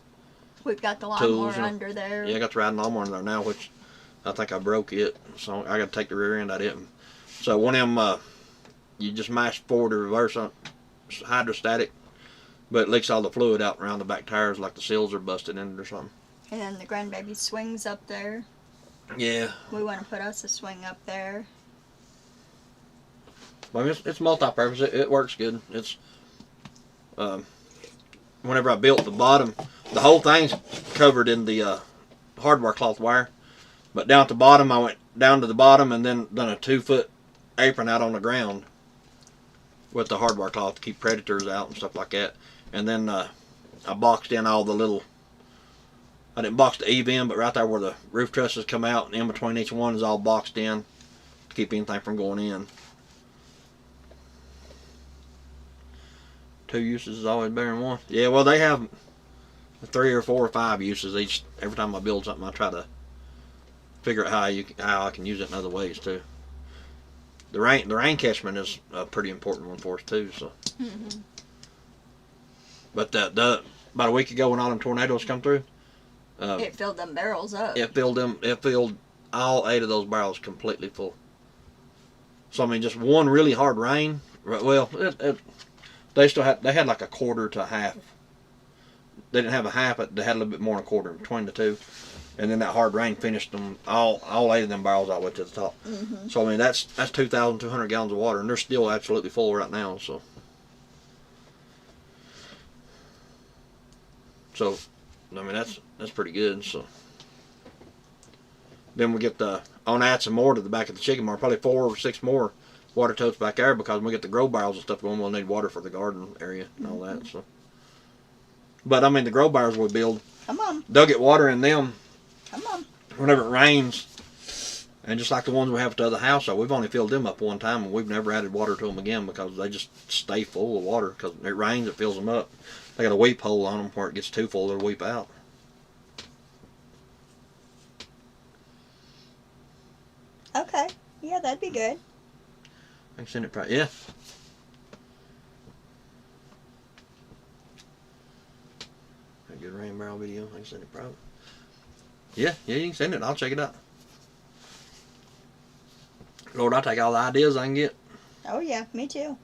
we've got the lawnmower under there. Yeah, I got the riding lawnmower in there now, which I think I broke it. So I got to take the rear end out of it. So one of them, you just mash forward or reverse on hydrostatic, but it leaks all the fluid out around the back tires like the seals are busted in it or something. And then the grandbaby swings up there. Yeah. We want to put us a swing up there. Well, it's multi-purpose. It works good. It's whenever I built the bottom, the whole thing's covered in the hardware cloth wire, but down at the bottom, I went down to the bottom and then done a 2-foot apron out on the ground with the hardware cloth to keep predators out and stuff like that. And then I boxed in all the little, I didn't box the eave in, but right there where the roof trusses come out and in between each one is all boxed in to keep anything from going in. 2 uses is always better than 1. Yeah, well, they have 3 or 4 or 5 uses each. Every time I build something, I try to figure out how I can use it in other ways too. The rain catchment is a pretty important one for us too. So, but about a week ago when all them tornadoes come through, it filled them barrels up. It filled all 8 of those barrels completely full. So I mean, just one really hard rain. Well, they had like a quarter to a half. They didn't have a half, but they had a little bit more than a quarter between the two. And then that hard rain finished them all 8 of them barrels all the way to the top. So I mean, that's 2,200 gallons of water, and they're still absolutely full right now. So I mean, that's pretty good. So then we get on add some more to the back of the chicken barn, probably 4 or 6 more water totes back there, because when we get the grow barrels and stuff going, we'll need water for the garden area and all that. So, but I mean, the grow barrels we build, they'll get water in them. Whenever it rains, and just like the ones we have at the other house, so we've only filled them up one time, and we've never added water to them again because they just stay full of water. Because it rains, it fills them up. They got a weep hole on them where it gets too full, they'll weep out. Okay, yeah, that'd be good. I can send it. Yeah. A good rain barrel video. I can send it probably. Yeah, you can send it. I'll check it out. Lord, I'll take all the ideas I can get. Oh, yeah, me too.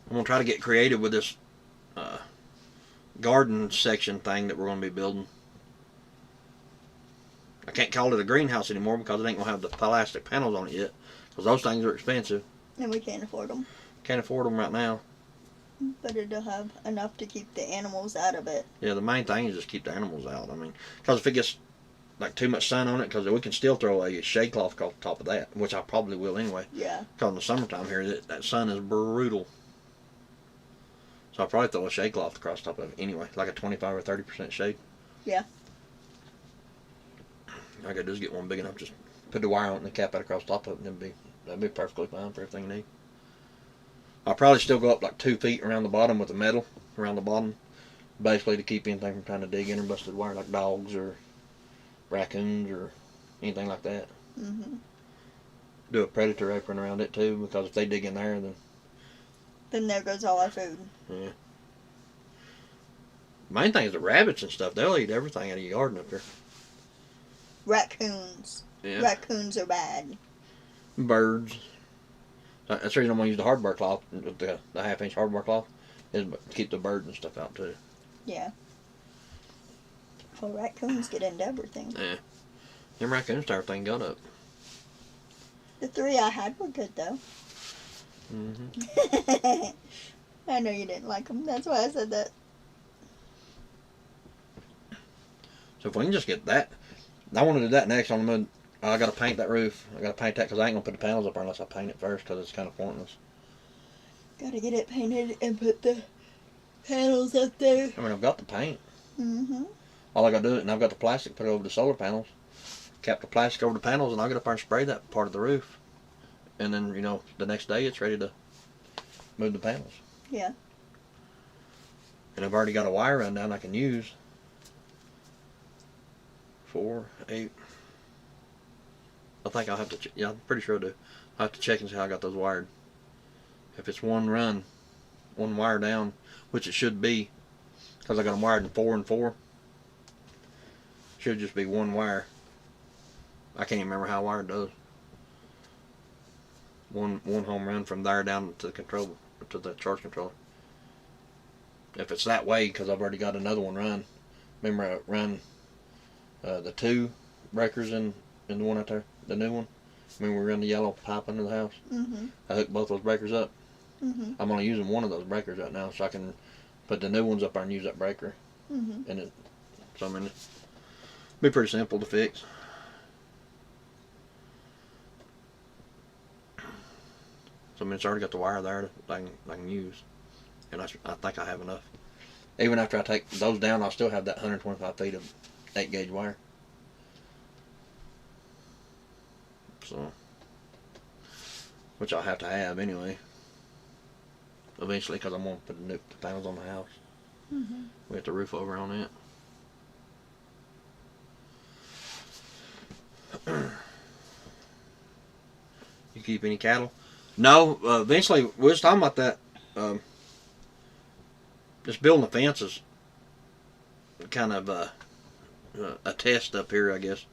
I'm going to try to get creative with this garden section thing that we're going to be building. I can't call it a greenhouse anymore because it ain't going to have the plastic panels on it yet, because those things are expensive. And we can't afford them. Can't afford them right now. But it'll have enough to keep the animals out of it. Yeah, the main thing is just keep the animals out. I mean, because if it gets like too much sun on it, because we can still throw a shade cloth off the top of that, which I probably will anyway. Yeah. Because in the summertime here, that sun is brutal. So I'll probably throw a shade cloth across the top of it anyway, like a 25 or 30% shade. Yeah. I could just get one big enough, just put the wire on it and the cap out across the top of it, and that'd be perfectly fine for everything you need. I'll probably still go up like 2 feet around the bottom with the metal around the bottom, basically to keep anything from trying to dig in or busted wire, like dogs or raccoons or anything like that. Do a predator apron around it too, because if they dig in there, then there goes all our food. Yeah. Main thing is the rabbits and stuff. They'll eat everything out of your garden up here. Raccoons. Yeah. Raccoons are bad. Birds. That's the reason I'm going to use the hardbar cloth, the half-inch hardbar cloth, is to keep the birds and stuff out too. Yeah. Well, raccoons get into everything. Yeah. Them raccoons tear everything got up. The 3 I had were good, though. Mm-hmm. I know you didn't like them. That's why I said that. So if we can just get that, I want to do that next on the moon. I got to paint that roof. I got to paint that because I ain't going to put the panels up there unless I paint it first because it's kind of pointless. Gotta get it painted and put the panels up there. I mean, I've got the paint. Mm-hmm. All I got to do it, and I've got the plastic put it over the solar panels. Cap the plastic over the panels, and I'll get up there and spray that part of the roof. And then, you know, the next day it's ready to move the panels. Yeah. And I've already got a wire run down I can use. 4, 8. I think I'll have to, yeah, I'm pretty sure I do. I'll have to check and see how I got those wired. If it's one run, one wire down, which it should be, because I got them wired in 4 and 4. Should just be one wire. I can't even remember how I wired those. One home run from there down to the control, to the charge controller. If it's that way, because I've already got another one run. Remember I run the 2 breakers in the one out there, the new one. Remember we run the yellow pipe under the house. Mm-hmm. I hooked both those breakers up. Mm-hmm. I'm only using one of those breakers right now, so I can put the new ones up there and use that breaker. Mm-hmm. And so I mean, it'll be pretty simple to fix. So I mean, it's already got the wire there that I can use, and I think I have enough. Even after I take those down, I'll still have that 125 feet of 8-gauge wire. So, which I'll have to have anyway, eventually, because I'm going to put the panels on the house. Mm-hmm. We have the roof over on it. You keep any cattle? No, eventually, we was talking about that. Just building a fence is kind of a test up here, I guess,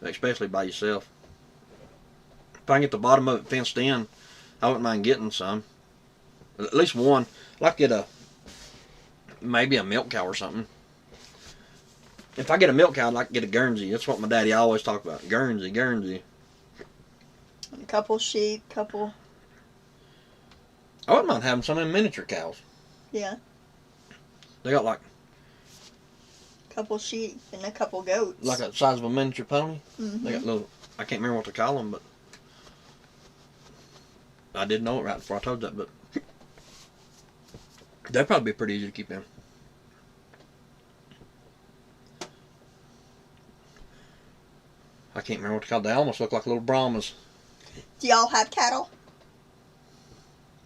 especially by yourself. If I can get the bottom of it fenced in, I wouldn't mind getting some. At least one. I'd like to get maybe a milk cow or something. If I get a milk cow, I'd like to get a Guernsey. That's what my daddy always talked about. Guernsey. A couple sheep, couple. I wouldn't mind having some of them miniature cows. Yeah. They got like Couple sheep and a couple goats. the size of a miniature pony. Mm-hmm. They got little, I can't remember what to call them, but I didn't know it right before I told you that, but they'd probably be pretty easy to keep in. I can't remember what to call them. They almost look like little Brahmas. Do y'all have cattle?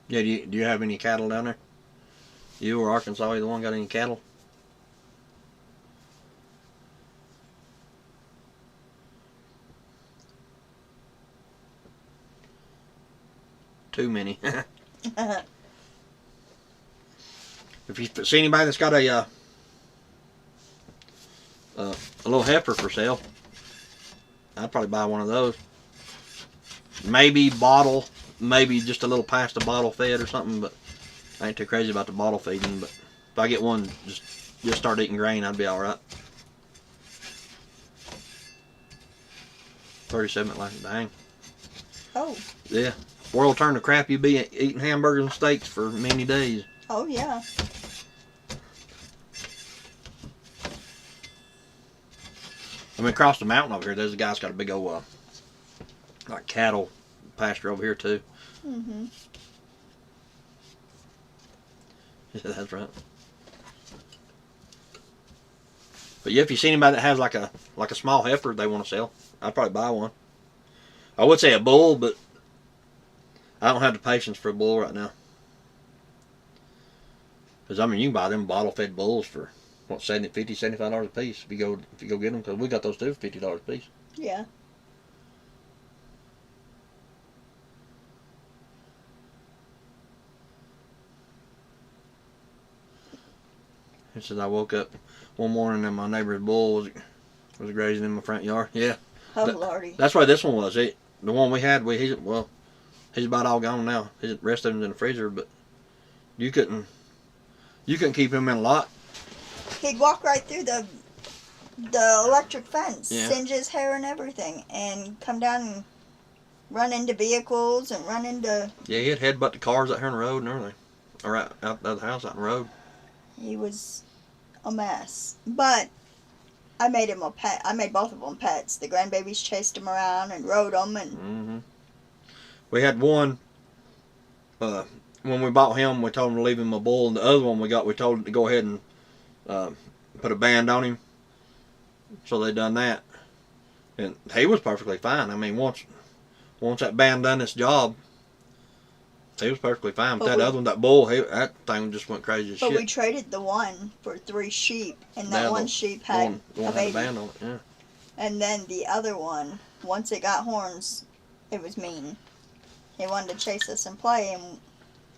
Yeah, do you have any cattle down there? You or Arkansas, either one got any cattle? Too many. If you see anybody that's got a little heifer for sale, I'd probably buy one of those. Maybe bottle, maybe just a little past the bottle fed or something, but I ain't too crazy about the bottle feeding. But if I get one, just start eating grain, I'd be all right. 37 like dang. Oh. Yeah. World turn to crap, you'd be eating hamburgers and steaks for many days. Oh, yeah. I mean, across the mountain over here, there's a guy's got a big old, like cattle pasture over here too. Mm-hmm. Yeah, that's right. But yeah, if you see anybody that has like a small heifer they want to sell, I'd probably buy one. I would say a bull, but I don't have the patience for a bull right now. Because I mean, you can buy them bottle-fed bulls for what, $50, $75 a piece if you go get them. Because we got those too for $50 a piece. Yeah. He said I woke up one morning and my neighbor's bull was grazing in my front yard. Yeah. Oh, Lordy. That's why this one was. The one we had, he's about all gone now. The rest of him's in the freezer, but you couldn't keep him in a lot. He'd walk right through the electric fence, Yeah. singe his hair and everything, and come down and run into vehicles and run into... Yeah, he'd headbutt the cars out here on the road and everything. Or out of the house out on the road. He was a mess. But I made him a pet. I made both of them pets. The grandbabies chased him around and rode them. And Mm-hmm. We had one, when we bought him, we told him to leave him a bull. And the other one we told him to go ahead and put a band on him. So they done that. And he was perfectly fine. I mean, once that band done its job, he was perfectly fine. But that other one, that bull, that thing just went crazy as shit. But we traded the one for 3 sheep, and that one sheep had a baby. Had a band on it, yeah. And then the other one, once it got horns, it was mean. He wanted to chase us and play, and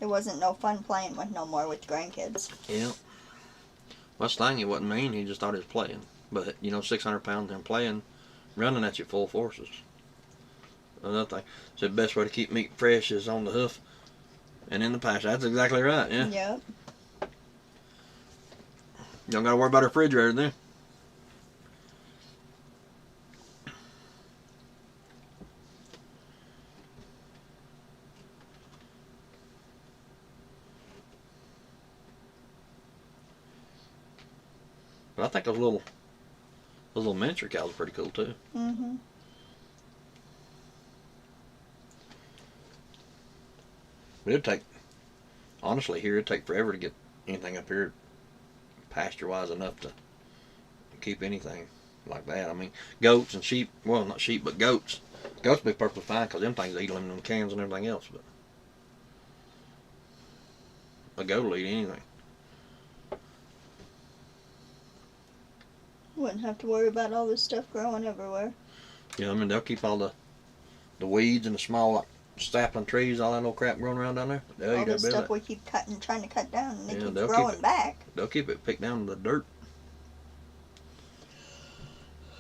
it wasn't no fun playing with no more with the grandkids. Yeah. That's the thing, he wasn't mean, he just thought he was playing. But, 600 pounds and playing, running at you full forces. Another thing, so the best way to keep meat fresh is on the hoof and in the pasture. That's exactly right, yeah. Yep. You don't got to worry about a refrigerator then. But I think those little miniature cows are pretty cool too. Mm-hmm. But it'd take forever to get anything up here pasture-wise enough to keep anything like that. I mean, goats and sheep, well, not sheep, but goats. Goats be perfectly fine because them things eat them in cans and everything else, but a goat will eat anything. Wouldn't have to worry about all this stuff growing everywhere. Yeah, I mean, they'll keep all the weeds and the small, like, sapling trees, all that little crap growing around down there. All the stuff we keep trying to cut down, and they keep they'll growing back. They'll keep it picked down to the dirt.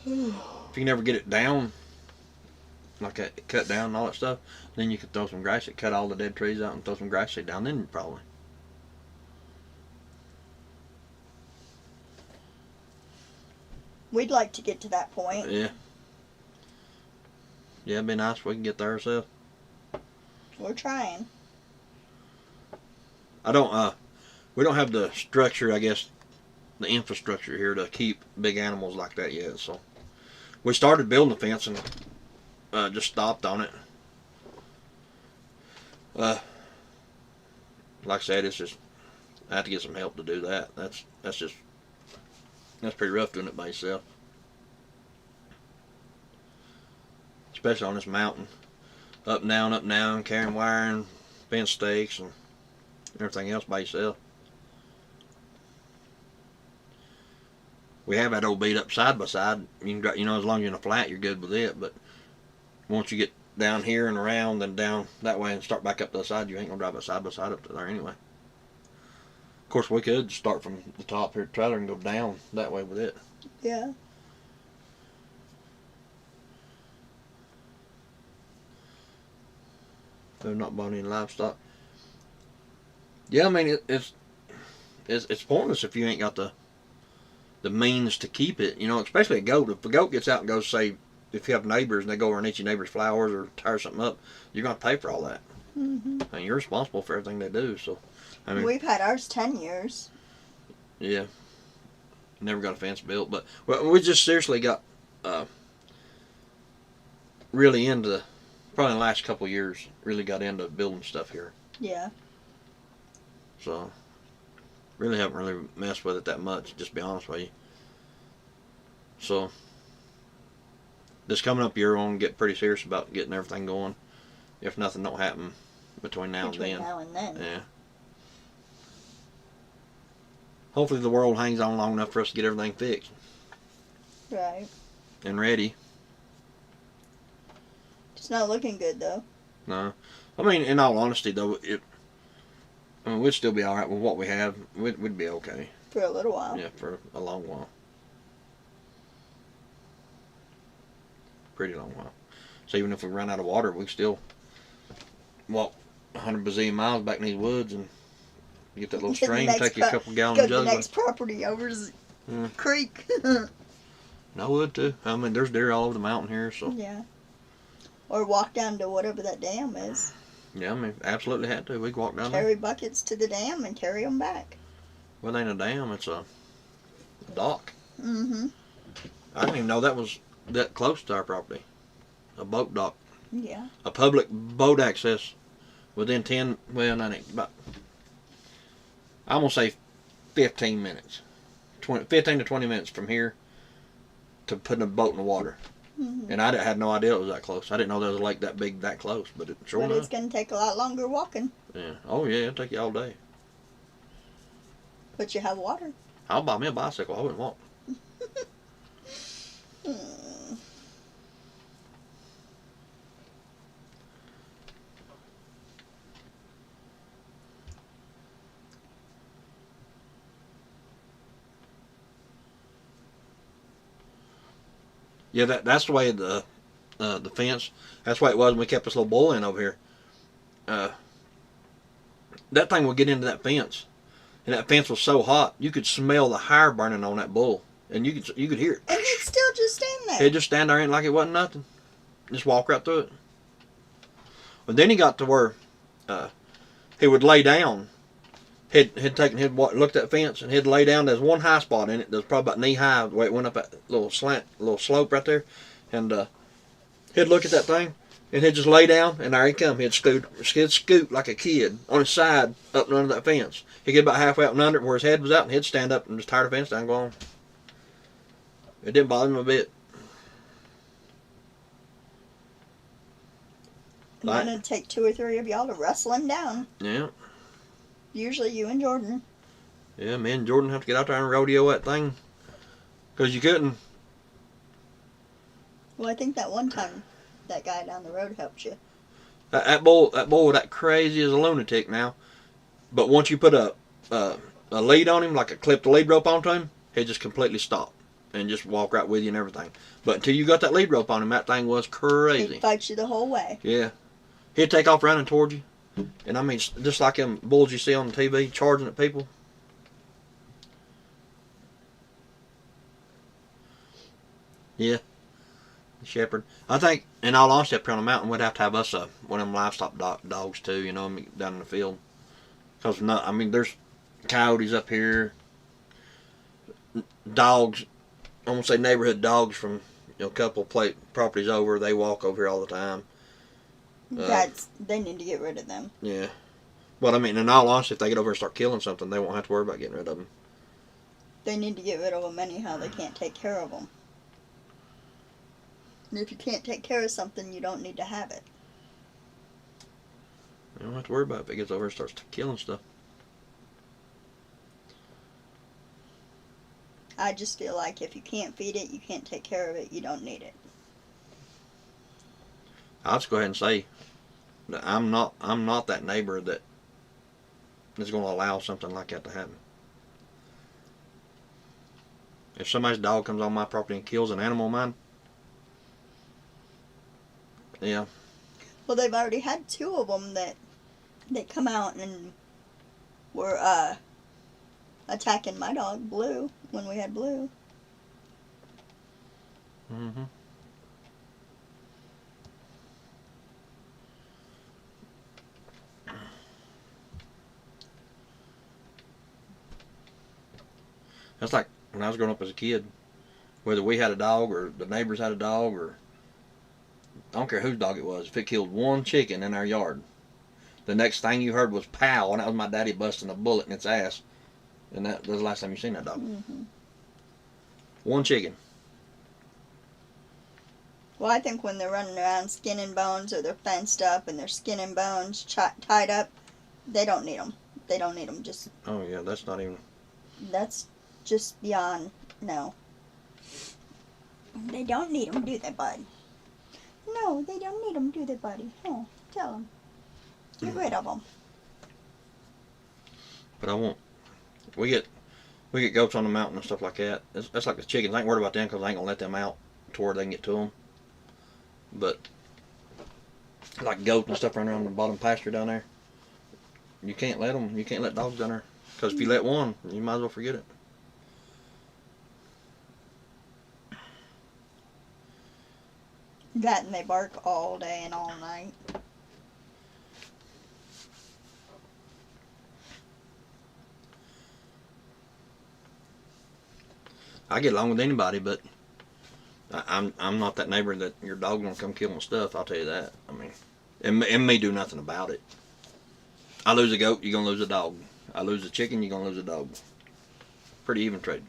If you can never get it down, like that, cut down and all that stuff, then you can throw some grass seed, cut all the dead trees out and throw some grass seed down, then probably. We'd like to get to that point. Yeah. Yeah, it'd be nice if we can get there ourselves. We're trying. We don't have the structure, I guess, the infrastructure here to keep big animals like that yet, so. We started building a fence and just stopped on it. Like I said, it's just, I have to get some help to do that. That's pretty rough doing it by yourself. Especially on this mountain. Up and down, carrying wire and fence stakes and everything else by yourself. We have that old beat up side by side. You can, as long as you're in a flat, you're good with it. But once you get down here and around and down that way and start back up the other side, you ain't gonna drive it side by side up to there anyway. Of course, we could start from the top here, trailer, and go down that way with it. Yeah. They're not buying any livestock. Yeah, I mean it's pointless if you ain't got the means to keep it. Especially a goat. If a goat gets out and goes, say, if you have neighbors and they go over and eat your neighbor's flowers or tear something up, you're gonna pay for all that. Mm-hmm. And you're responsible for everything they do. So, I mean, we've had ours 10 years. Yeah. Never got a fence built, but we just seriously got really into, probably in the last couple of years, really got into building stuff here. Yeah. So, really haven't really messed with it that much, just to be honest with you. So, this coming up year, we're going to get pretty serious about getting everything going. If nothing don't happen between now and then. Yeah. Hopefully the world hangs on long enough for us to get everything fixed. Right. And ready. It's not looking good, though. No. I mean, in all honesty, though, we'd still be alright with what we have. We'd be okay. For a little while. Yeah, for a long while. Pretty long while. So even if we run out of water, we still walk 100 bazillion miles back in these woods and get that little stream, take you a couple gallons go of to the jugs. next property over the creek. I would too. I mean, there's deer all over the mountain here, so. Yeah. Or walk down to whatever that dam is. Yeah, I mean, absolutely had to. We could walk down there. Carry buckets to the dam and carry them back. Well, it ain't a dam, it's a dock. Mm-hmm. I didn't even know that was that close to our property. A boat dock. Yeah. A public boat access within 10, well, not about, I'm going to say 15 minutes. 15 to 20 minutes from here to putting a boat in the water. Mm-hmm. And I had no idea it was that close. I didn't know there was a lake that big, that close, but it sure But enough. it's going to take a lot longer walking. Yeah. Oh, yeah, it'll take you all day. But you have water. I'll buy me a bicycle. I wouldn't walk. Yeah, that's the way the fence. That's why it was when we kept this little bull in over here. That thing would get into that fence, and that fence was so hot you could smell the hair burning on that bull, and you could hear it. And he'd still just stand there. He'd just stand there and like it wasn't nothing, just walk right through it. But then he got to where he would lay down. He'd look at that fence and he'd lay down. There's one high spot in it that's probably about knee high, the way it went up that little slope right there, and he'd look at that thing and he'd just lay down and there he'd come. He'd scoot like a kid on his side up and under that fence. He'd get about halfway up and under it where his head was out, and he'd stand up and just tear the fence down and go on. It didn't bother him a bit. And then it'd take 2 or 3 of y'all to wrestle him down. Yeah. Usually you and Jordan. Yeah, me and Jordan have to get out there and rodeo that thing. Because you couldn't. Well, I think that one time that guy down the road helped you. That bull was that crazy as a lunatic now. But once you put a lead on him, like a clip the lead rope onto him, he'd just completely stop and just walk right with you and everything. But until you got that lead rope on him, that thing was crazy. He'd fight you the whole way. Yeah. He'd take off running toward you. And I mean, just like them bulls you see on the TV charging at people. Yeah. The shepherd. I think, in all honesty, up here on the mountain, we'd have to have us one of them livestock dogs too, you know, down in the field. Because, I mean, there's coyotes up here. Dogs, I won't say neighborhood dogs from a couple properties over. They walk over here all the time. They need to get rid of them. Yeah. But I mean, in all honesty, if they get over and start killing something, they won't have to worry about getting rid of them. They need to get rid of them anyhow. They can't take care of them. And if you can't take care of something, you don't need to have it. You don't have to worry about it if it gets over and starts killing stuff. I just feel like if you can't feed it, you can't take care of it, you don't need it. I'll just go ahead and say that I'm not that neighbor that is going to allow something like that to happen. If somebody's dog comes on my property and kills an animal of mine, yeah. Well, they've already had 2 of them that come out and were attacking my dog, Blue, when we had Blue. Mm-hmm. That's like when I was growing up as a kid, whether we had a dog or the neighbors had a dog, or I don't care whose dog it was, if it killed one chicken in our yard, the next thing you heard was pow, and that was my daddy busting a bullet in its ass. And that was the last time you seen that dog. Mm-hmm. One chicken. Well, I think when they're running around skin and bones, or they're fenced up and they're skin and bones tied up, they don't need them. They don't need them. Just. Oh yeah, that's not even. That's just beyond no. They don't need them, do they, bud? No, they don't need them, do they, buddy? Oh, tell them. Get rid of them. But I won't. We get We get goats on the mountain and stuff like that. That's like the chickens. I ain't worried about them because I ain't gonna let them out to where they can get to them. But like goats and stuff running around the bottom pasture down there, you can't let them. You can't let dogs down there because if you let one, you might as well forget it. That and they bark all day and all night. I get along with anybody, but I'm not that neighbor that your dog gonna come kill my stuff. I'll tell you that. I mean, and me do nothing about it. I lose a goat, you're gonna lose a dog. I lose a chicken, you're gonna lose a dog. Pretty even trade.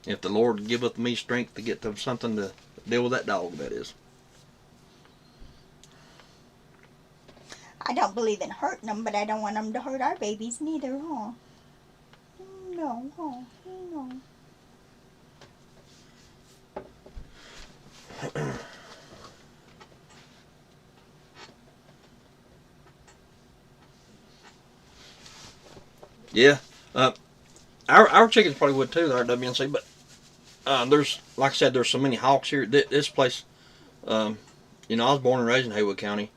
If the Lord giveth me strength to get to something to deal with that dog, that is. I don't believe in hurting them, but I don't want them to hurt our babies neither, huh? No, huh? No. Yeah. Our chickens probably would too, our WNC, but there's, like I said, there's so many hawks here. This place, I was born and raised in Haywood County,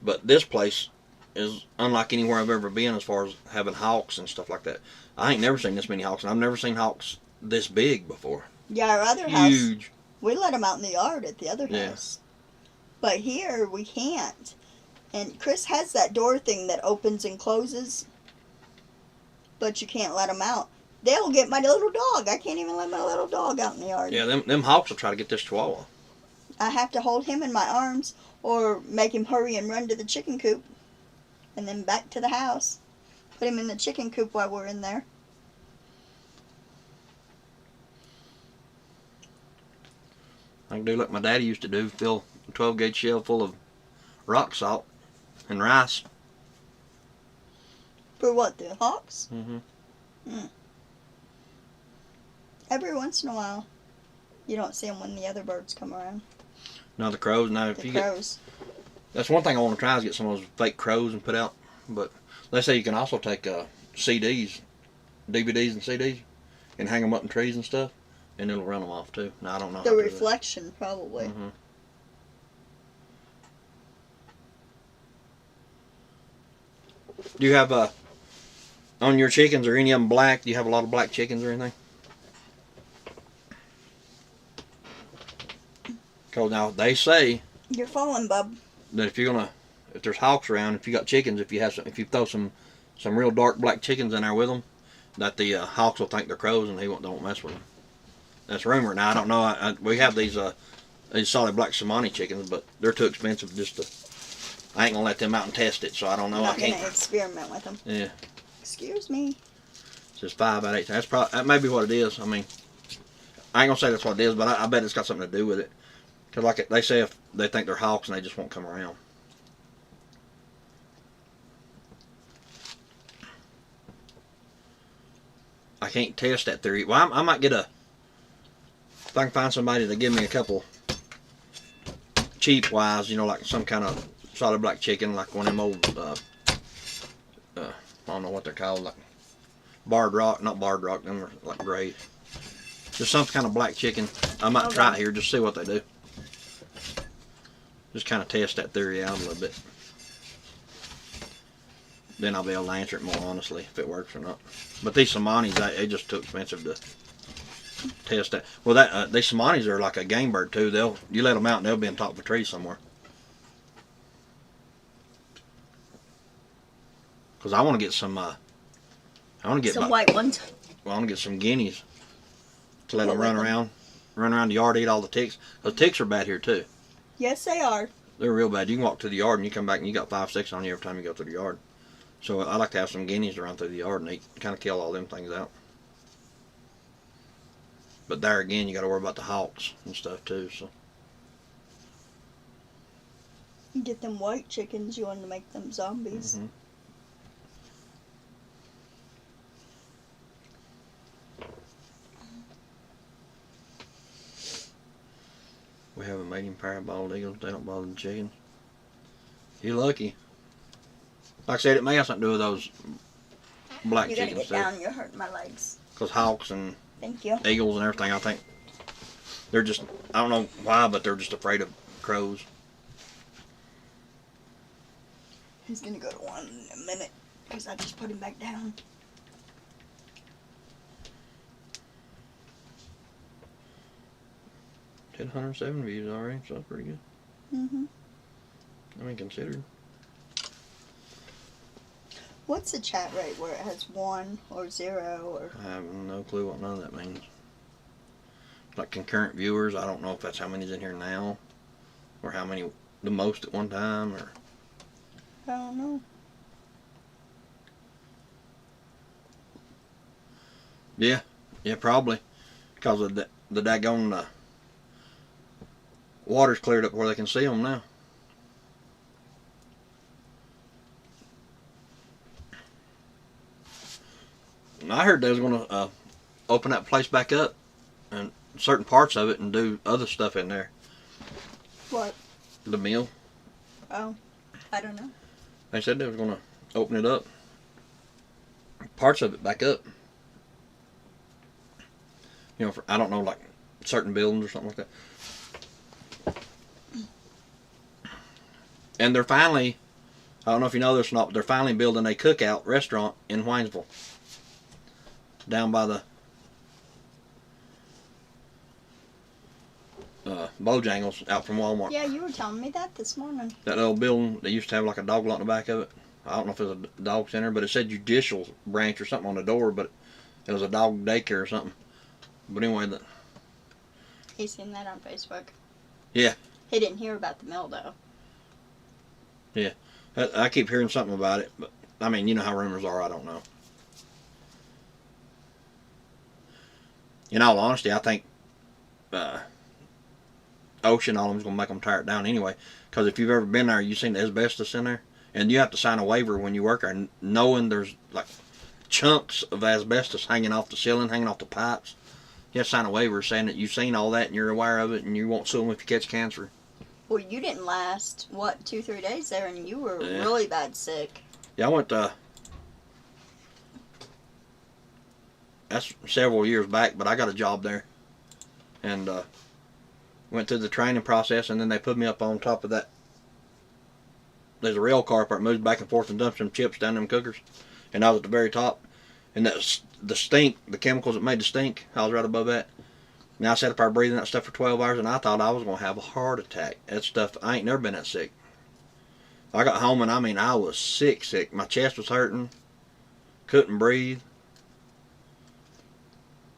but this place is unlike anywhere I've ever been as far as having hawks and stuff like that. I ain't never seen this many hawks, and I've never seen hawks this big before. Yeah, our other house, Huge. we let them out in the yard at the other house. But here, we can't. And Chris has that door thing that opens and closes, but you can't let them out. They'll get my little dog. I can't even let my little dog out in the yard. Yeah, them hawks will try to get this chihuahua. I have to hold him in my arms or make him hurry and run to the chicken coop and then back to the house. Put him in the chicken coop while we're in there. I can do like my daddy used to do, fill a 12-gauge shell full of rock salt and rice. For what, the hawks? Mm-hmm. Every once in a while. You don't see them when the other birds come around. No, the crows. Now, if The you crows. that's one thing I want to try is get some of those fake crows and put out. But let's say you can also take CDs, DVDs and CDs, and hang them up in trees and stuff, and it'll run them off too. Now I don't know. The how to do reflection, probably. that. Mm-hmm. Do you have on your chickens, or any of them black? Do you have a lot of black chickens or anything? Because now they say You're falling, bub. that if there's hawks around, if you got chickens, if you throw some real dark black chickens in there with them, that the hawks will think they're crows and don't mess with them. That's rumor. Now I don't know. We have these solid black Somali chickens, but they're too expensive I ain't gonna let them out and test it, so I don't know. Not I can't. gonna experiment with them. Yeah. Excuse me. It's just 5 out of 8. That may be what it is. I mean, I ain't gonna say that's what it is, but I bet it's got something to do with it. Cause like they say, if they think they're hawks and they just won't come around. I can't test that theory. Well, I might if I can find somebody to give me a couple cheap wise, like some kind of solid black chicken, like one of them old, I don't know what they're called, like barred rock, not barred rock, them are like great. Just some kind of black chicken. I might try it here, just see what they do. Just kind of test that theory out a little bit. Then I'll be able to answer it more honestly if it works or not. But these Somanis, they just too expensive to test that. Well, these Somanis are like a game bird too. You let them out and they'll be on top of a tree somewhere. Cause I want to get some. Some white ones. Well, I want to get some guineas to let them run around the yard, eat all the ticks. Cause ticks are bad here too. Yes, they are. They're real bad. You can walk to the yard and you come back and you got 5, 6 on you every time you go through the yard. So I like to have some guineas to run through the yard and kind of kill all them things out. But there again, you got to worry about the hawks and stuff too. So You get them white chickens. You want to make them zombies. mm-hmm. We have a mating pair of bald eagles. They don't bother the chickens. You're lucky. Like I said, it may have something to do with those black You gotta chickens get too. down. You're hurting my legs. Because hawks and Thank you. eagles and everything, I think they're just, I don't know why, but they're just afraid of crows. He's gonna go to one in a minute because I just put him back down. Did 107 views already, so that's pretty good. Mm-hmm. I mean, considered. What's the chat rate where it has 1 or 0 or? I have no clue what none of that means. Like concurrent viewers, I don't know if that's how many's in here now, or how many the most at one time, or. I don't know. Yeah, probably, because of the daggone water's cleared up where they can see them now. And I heard they was going to open that place back up and certain parts of it and do other stuff in there. What? The mill. Oh, I don't know. They said they was going to open it up. Parts of it back up. You know, for, I don't know, like certain buildings or something like that. And they're finally, I don't know if you know this or not, but they're finally building a cookout restaurant in Waynesville. Down by the Bojangles out from Walmart. Yeah, you were telling me that this morning. That old building, they used to have like a dog lot in the back of it. I don't know if it was a dog center, but it said judicial branch or something on the door, but it was a dog daycare or something. But anyway, He's seen that on Facebook. Yeah. He didn't hear about the mill though. Yeah. I keep hearing something about it, but I mean, you know how rumors are, I don't know. In all honesty, I think Ocean, all of them's going to make them tear it down anyway. Because if you've ever been there, you've seen the asbestos in there. And you have to sign a waiver when you work there, knowing there's like chunks of asbestos hanging off the ceiling, hanging off the pipes. You have to sign a waiver saying that you've seen all that and you're aware of it and you won't sue them if you catch cancer. Well, you didn't last, 2-3 days there and you were really bad sick. Yeah, I went that's several years back, but I got a job there. And went through the training process, and then they put me up on top of that. There's a rail car part moves back and forth and dumps some chips down them cookers. And I was at the very top. And that's the stink, the chemicals that made the stink, I was right above that. Now I sat up there breathing that stuff for 12 hours, and I thought I was going to have a heart attack. That stuff, I ain't never been that sick. I got home, and I mean, I was sick. My chest was hurting. Couldn't breathe.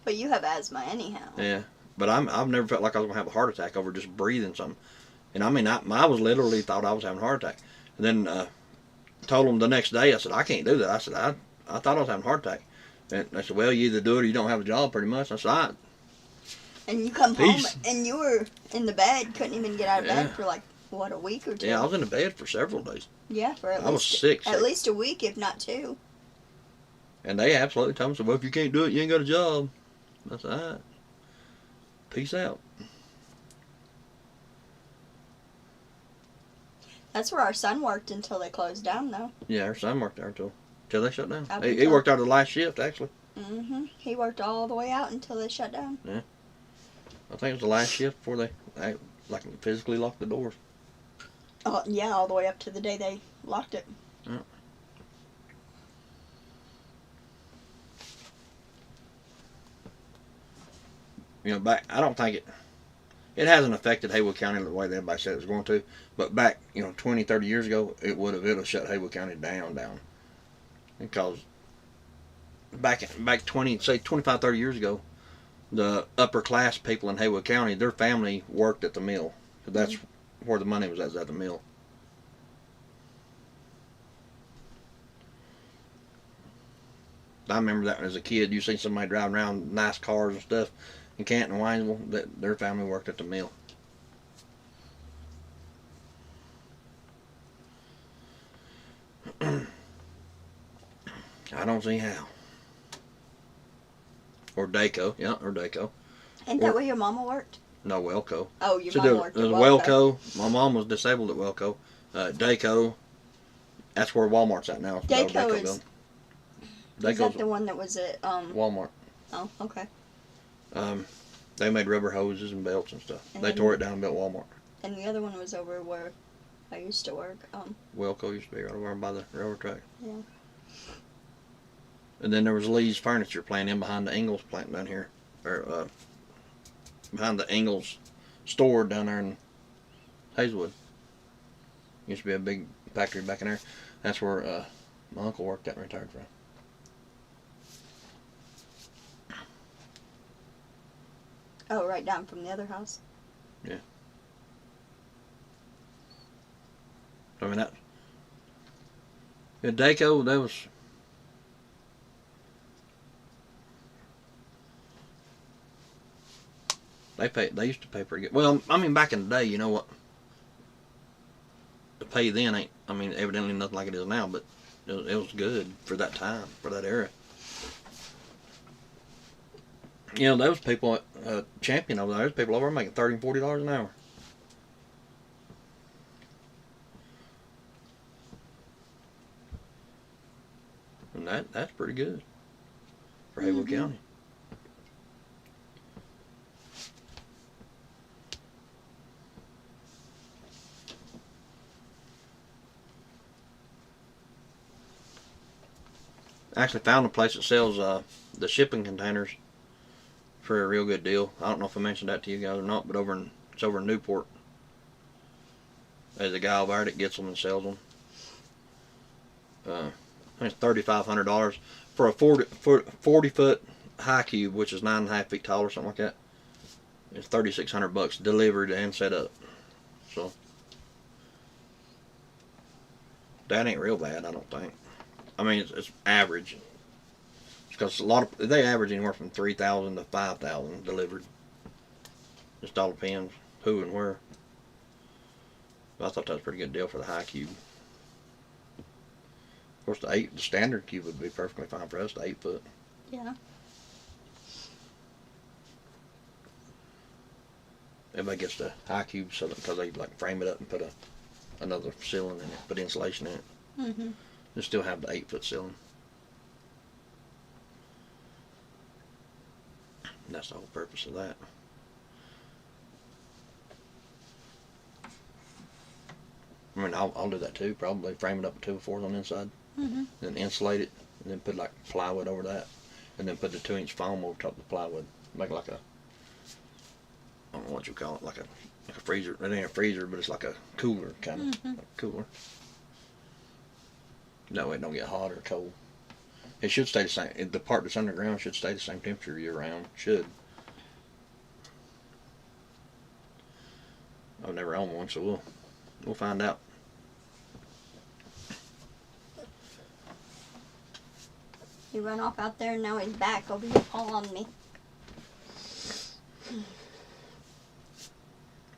But you have asthma anyhow. Yeah, but I've never felt like I was going to have a heart attack over just breathing something. And I mean, I was literally thought I was having a heart attack. And then told them the next day, I said, I can't do that. I said, I thought I was having a heart attack. And they said, well, you either do it or you don't have a job pretty much. I said, all right. And you come Peace. home and you were in the bed, couldn't even get out of bed for like, what, a week or two? Yeah, I was in the bed for several days. Yeah, for I was sick. At least a week, if not 2. And they absolutely told me, so, well, if you can't do it, you ain't got a job. I said, all right. Peace out. That's where our son worked until they closed down, though. Yeah, our son worked there until they shut down. Up He until- worked out the last shift, actually. Mm-hmm. He worked all the way out until they shut down. Yeah. I think it was the last shift before they like physically locked the doors. Oh, yeah, all the way up to the day they locked it. Yeah. You know, I don't think it hasn't affected Haywood County the way that everybody said it was going to. But back, 20, 30 years ago, it would have shut Haywood County down. Because back 25, 30 years ago, the upper class people in Haywood County, their family worked at the mill. So that's where the money was at the mill. I remember that when I was a kid, you see somebody driving around nice cars and stuff in Canton and Waynesville, that their family worked at the mill. I don't see how. Or Daco, or Daco. Ain't that where your mama worked? No, Welco. Oh, your So mama there worked was at Welco. My mom was disabled at Welco. Daco, That's where Walmart's at now. It's the old Daco Daco is. building. Is that Daco's the one that was at Walmart. Oh, okay. They made rubber hoses and belts and stuff. And They then- tore it down and built Walmart. And the other one was over where I used to work. Wilco used to be right over by the railroad track. Yeah. And then there was Lee's Furniture plant in behind the Ingalls plant down here. Or behind the Ingalls store down there in Hazelwood. Used to be a big factory back in there. That's where my uncle worked at and retired from. Oh, right down from the other house. Yeah. I mean, that. Yeah, Daco, that was. They used to pay pretty good. Well, I mean, back in the day, you know what? The pay then ain't, I mean, evidently nothing like it is now, but it was good for that time, for that era. You know, there was people at Champion over there. There's people over there making $30 and $40 an hour. And that's pretty good for Haywood County. I actually found a place that sells the shipping containers for a real good deal. I don't know if I mentioned that to you guys or not, but it's over in Newport. There's a guy over there that gets them and sells them. I think it's $3,500 for a 40-foot high cube, which is 9.5 feet tall or something like that. It's $3,600 delivered and set up. So that ain't real bad, I don't think. I mean, it's average. Because they average anywhere from 3,000 to 5,000 delivered. Just all depends who and where. But I thought that was a pretty good deal for the high cube. Of course, the standard cube would be perfectly fine for us, the 8-foot. Yeah. Everybody gets the high cube because they like frame it up and put another ceiling in it, put insulation in it. Mm-hmm. They still have the 8-foot ceiling. And that's the whole purpose of that. I mean, I'll do that too. Probably frame it up with 2x4s on the inside, then insulate it, and then put like plywood over that, and then put the 2-inch foam over top of the plywood. Make it like I don't know what you call it, like a freezer. It ain't a freezer, but it's like a cooler kind of like cooler. That way it don't get hot or cold. It should stay the same. The part that's underground should stay the same temperature year round. Should. I've never owned one, so we'll find out. He ran off out there and now he's back over here pawing me.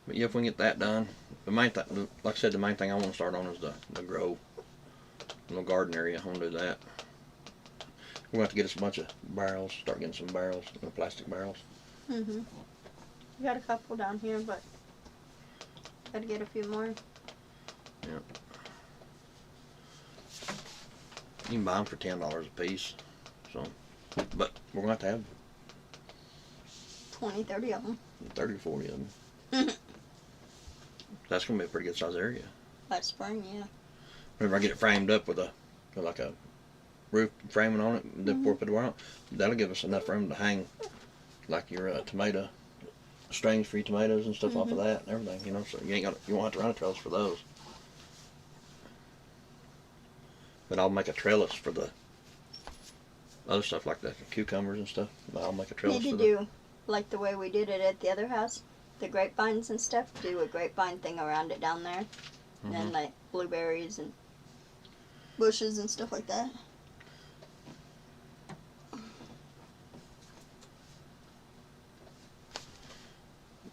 But yeah, if we can get that done, the main thing, like I said, the main thing I want to start on is the grow. Little garden area. I want to do that. We're going to have to get us a bunch of barrels. Start getting some barrels, plastic barrels. We got a couple down here, but gotta get a few more. Yeah. You can buy them for $10 a piece. So, but we're going to have 20, 30 of them. 30 or 40 of them. That's going to be a pretty good size area. By spring, yeah. Whenever I get it framed up with like a roof framing on it, and then put it around, that'll give us enough room to hang like your tomato strings for your tomatoes and stuff off of that and everything, you know. So you won't have to run a trellis for those. But I'll make a trellis for the other stuff like the cucumbers and stuff. I'll make a trellis Need for to do like the way we did it at the other house, the grapevines and stuff. Do a grapevine thing around it down there, and then like blueberries and bushes and stuff like that.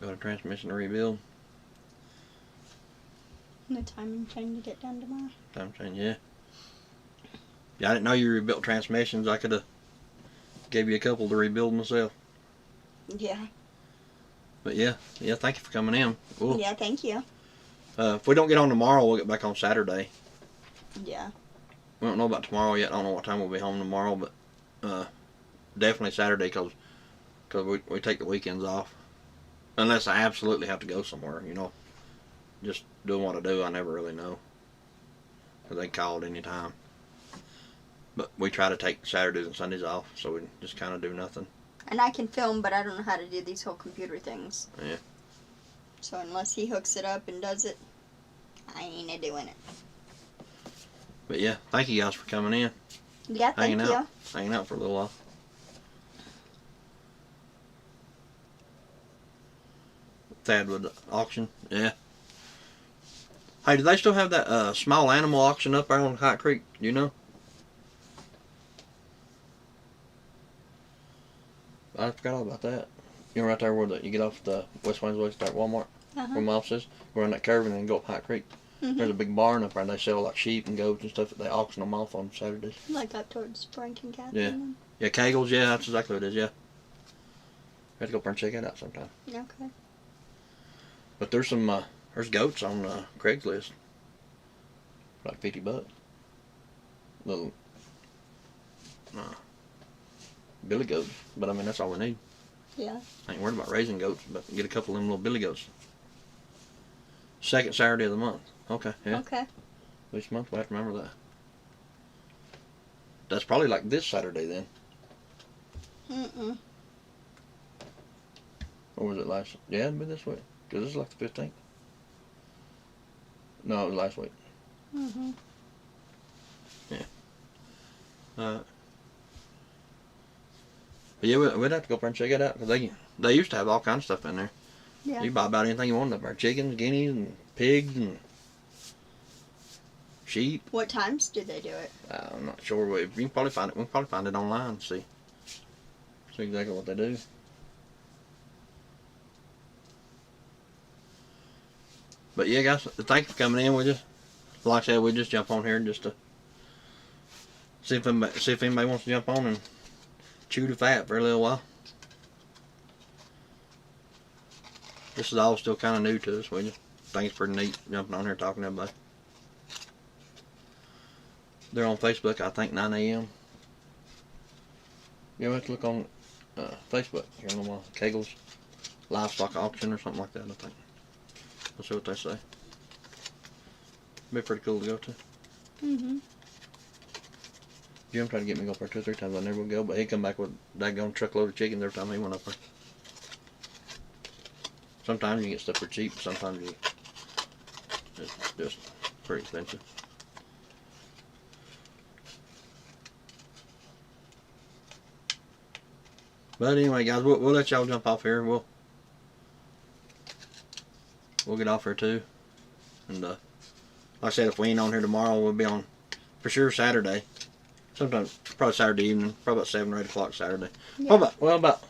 Got a transmission to rebuild. And the timing chain to get done tomorrow. Time change, yeah. Yeah, I didn't know you rebuilt transmissions. I could have gave you a couple to rebuild myself. Yeah. But yeah, thank you for coming in. Cool. Yeah, thank you. If we don't get on tomorrow, we'll get back on Saturday. Yeah. We don't know about tomorrow yet. I don't know what time we'll be home tomorrow, but definitely Saturday because we take the weekends off. Unless I absolutely have to go somewhere, you know. Just doing what I do, I never really know. Because they can call at any time. But we try to take Saturdays and Sundays off, so we just kind of do nothing. And I can film, but I don't know how to do these whole computer things. Yeah. So unless he hooks it up and does it, I ain't a doing it. But yeah, thank you guys for coming in. Yeah, thank you. Hanging out for a little while. Thad with the auction. Yeah. Hey, do they still have that small animal auction up there on Hot Creek? Do you know? I forgot all about that. You know, right there where you get off the West Waynesville at Walmart, where my office is, go around that curve and then go up Hot Creek. There's a big barn up there, and they sell like sheep and goats and stuff. They auction them off on Saturdays. Like up towards Frank and Catherine. Yeah. Yeah, Kegel's. Yeah, that's exactly what it is. Yeah. We have to go up there and check it out sometime. Okay. But there's some there's goats on Craigslist. For like $50. Little billy goats, but I mean that's all we need. Yeah. I ain't worried about raising goats, but get a couple of them little billy goats. Second Saturday of the month. Okay, yeah. Okay. Each month we have to remember that. That's probably like this Saturday then. Or was it last? Yeah, it'd be this week. Because this is like the 15th. No, it was last week. Yeah. But yeah, we'd have to go up there and check it out. Because they used to have all kinds of stuff in there. Yeah. You buy about anything you wanted up there. Chickens, guineas, and pigs, and sheep. What times do they do it? I'm not sure. You can probably find it. We can probably find it online and see exactly what they do. But yeah, guys, thank you for coming in. Like I said, we just jump on here just to see if anybody wants to jump on and chew the fat for a little while. This is all still kind of new to us. We just think it's pretty neat jumping on here talking to everybody. They're on Facebook, I think, 9 a.m. You have to look on Facebook here in a while. Kegel's livestock auction or something like that, I think. We'll see what they say. Be pretty cool to go to. Jim tried to get me to go up there 2 or 3 times. I never would go, but he'd come back with a daggone truckload of chickens every time he went up there. Sometimes you get stuff for cheap, sometimes it's just pretty expensive. But anyway, guys, we'll let y'all jump off here. We'll get off here too. And like I said, if we ain't on here tomorrow, we'll be on for sure Saturday. Sometimes probably Saturday evening, probably about 7 or 8 o'clock Saturday. Yeah. About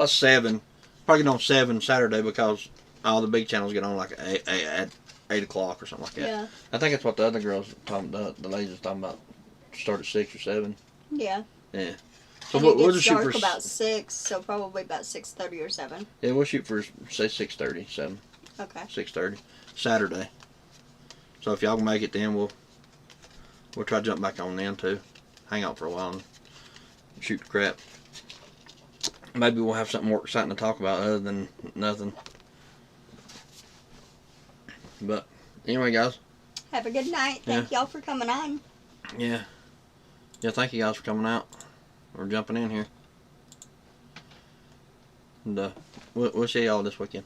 7. Probably get on 7 Saturday because all the big channels get on like at 8 o'clock or something like that. Yeah. I think that's what the other girls talking about. The ladies talking about. Start at 6 or 7. Yeah. Yeah. So And we'll it just gets shoot dark for about 6, so probably about 6:30 or 7. Yeah, we'll shoot for say 6:30, 7. Okay. 6:30 Saturday. So if y'all can make it, then we'll try to jump back on then too. Hang out for a while and shoot the crap. Maybe we'll have something more exciting to talk about other than nothing. But anyway, guys. Have a good night. Thank y'all for coming on. Yeah. Yeah, thank you guys for coming out. Or jumping in here. And we'll see y'all this weekend.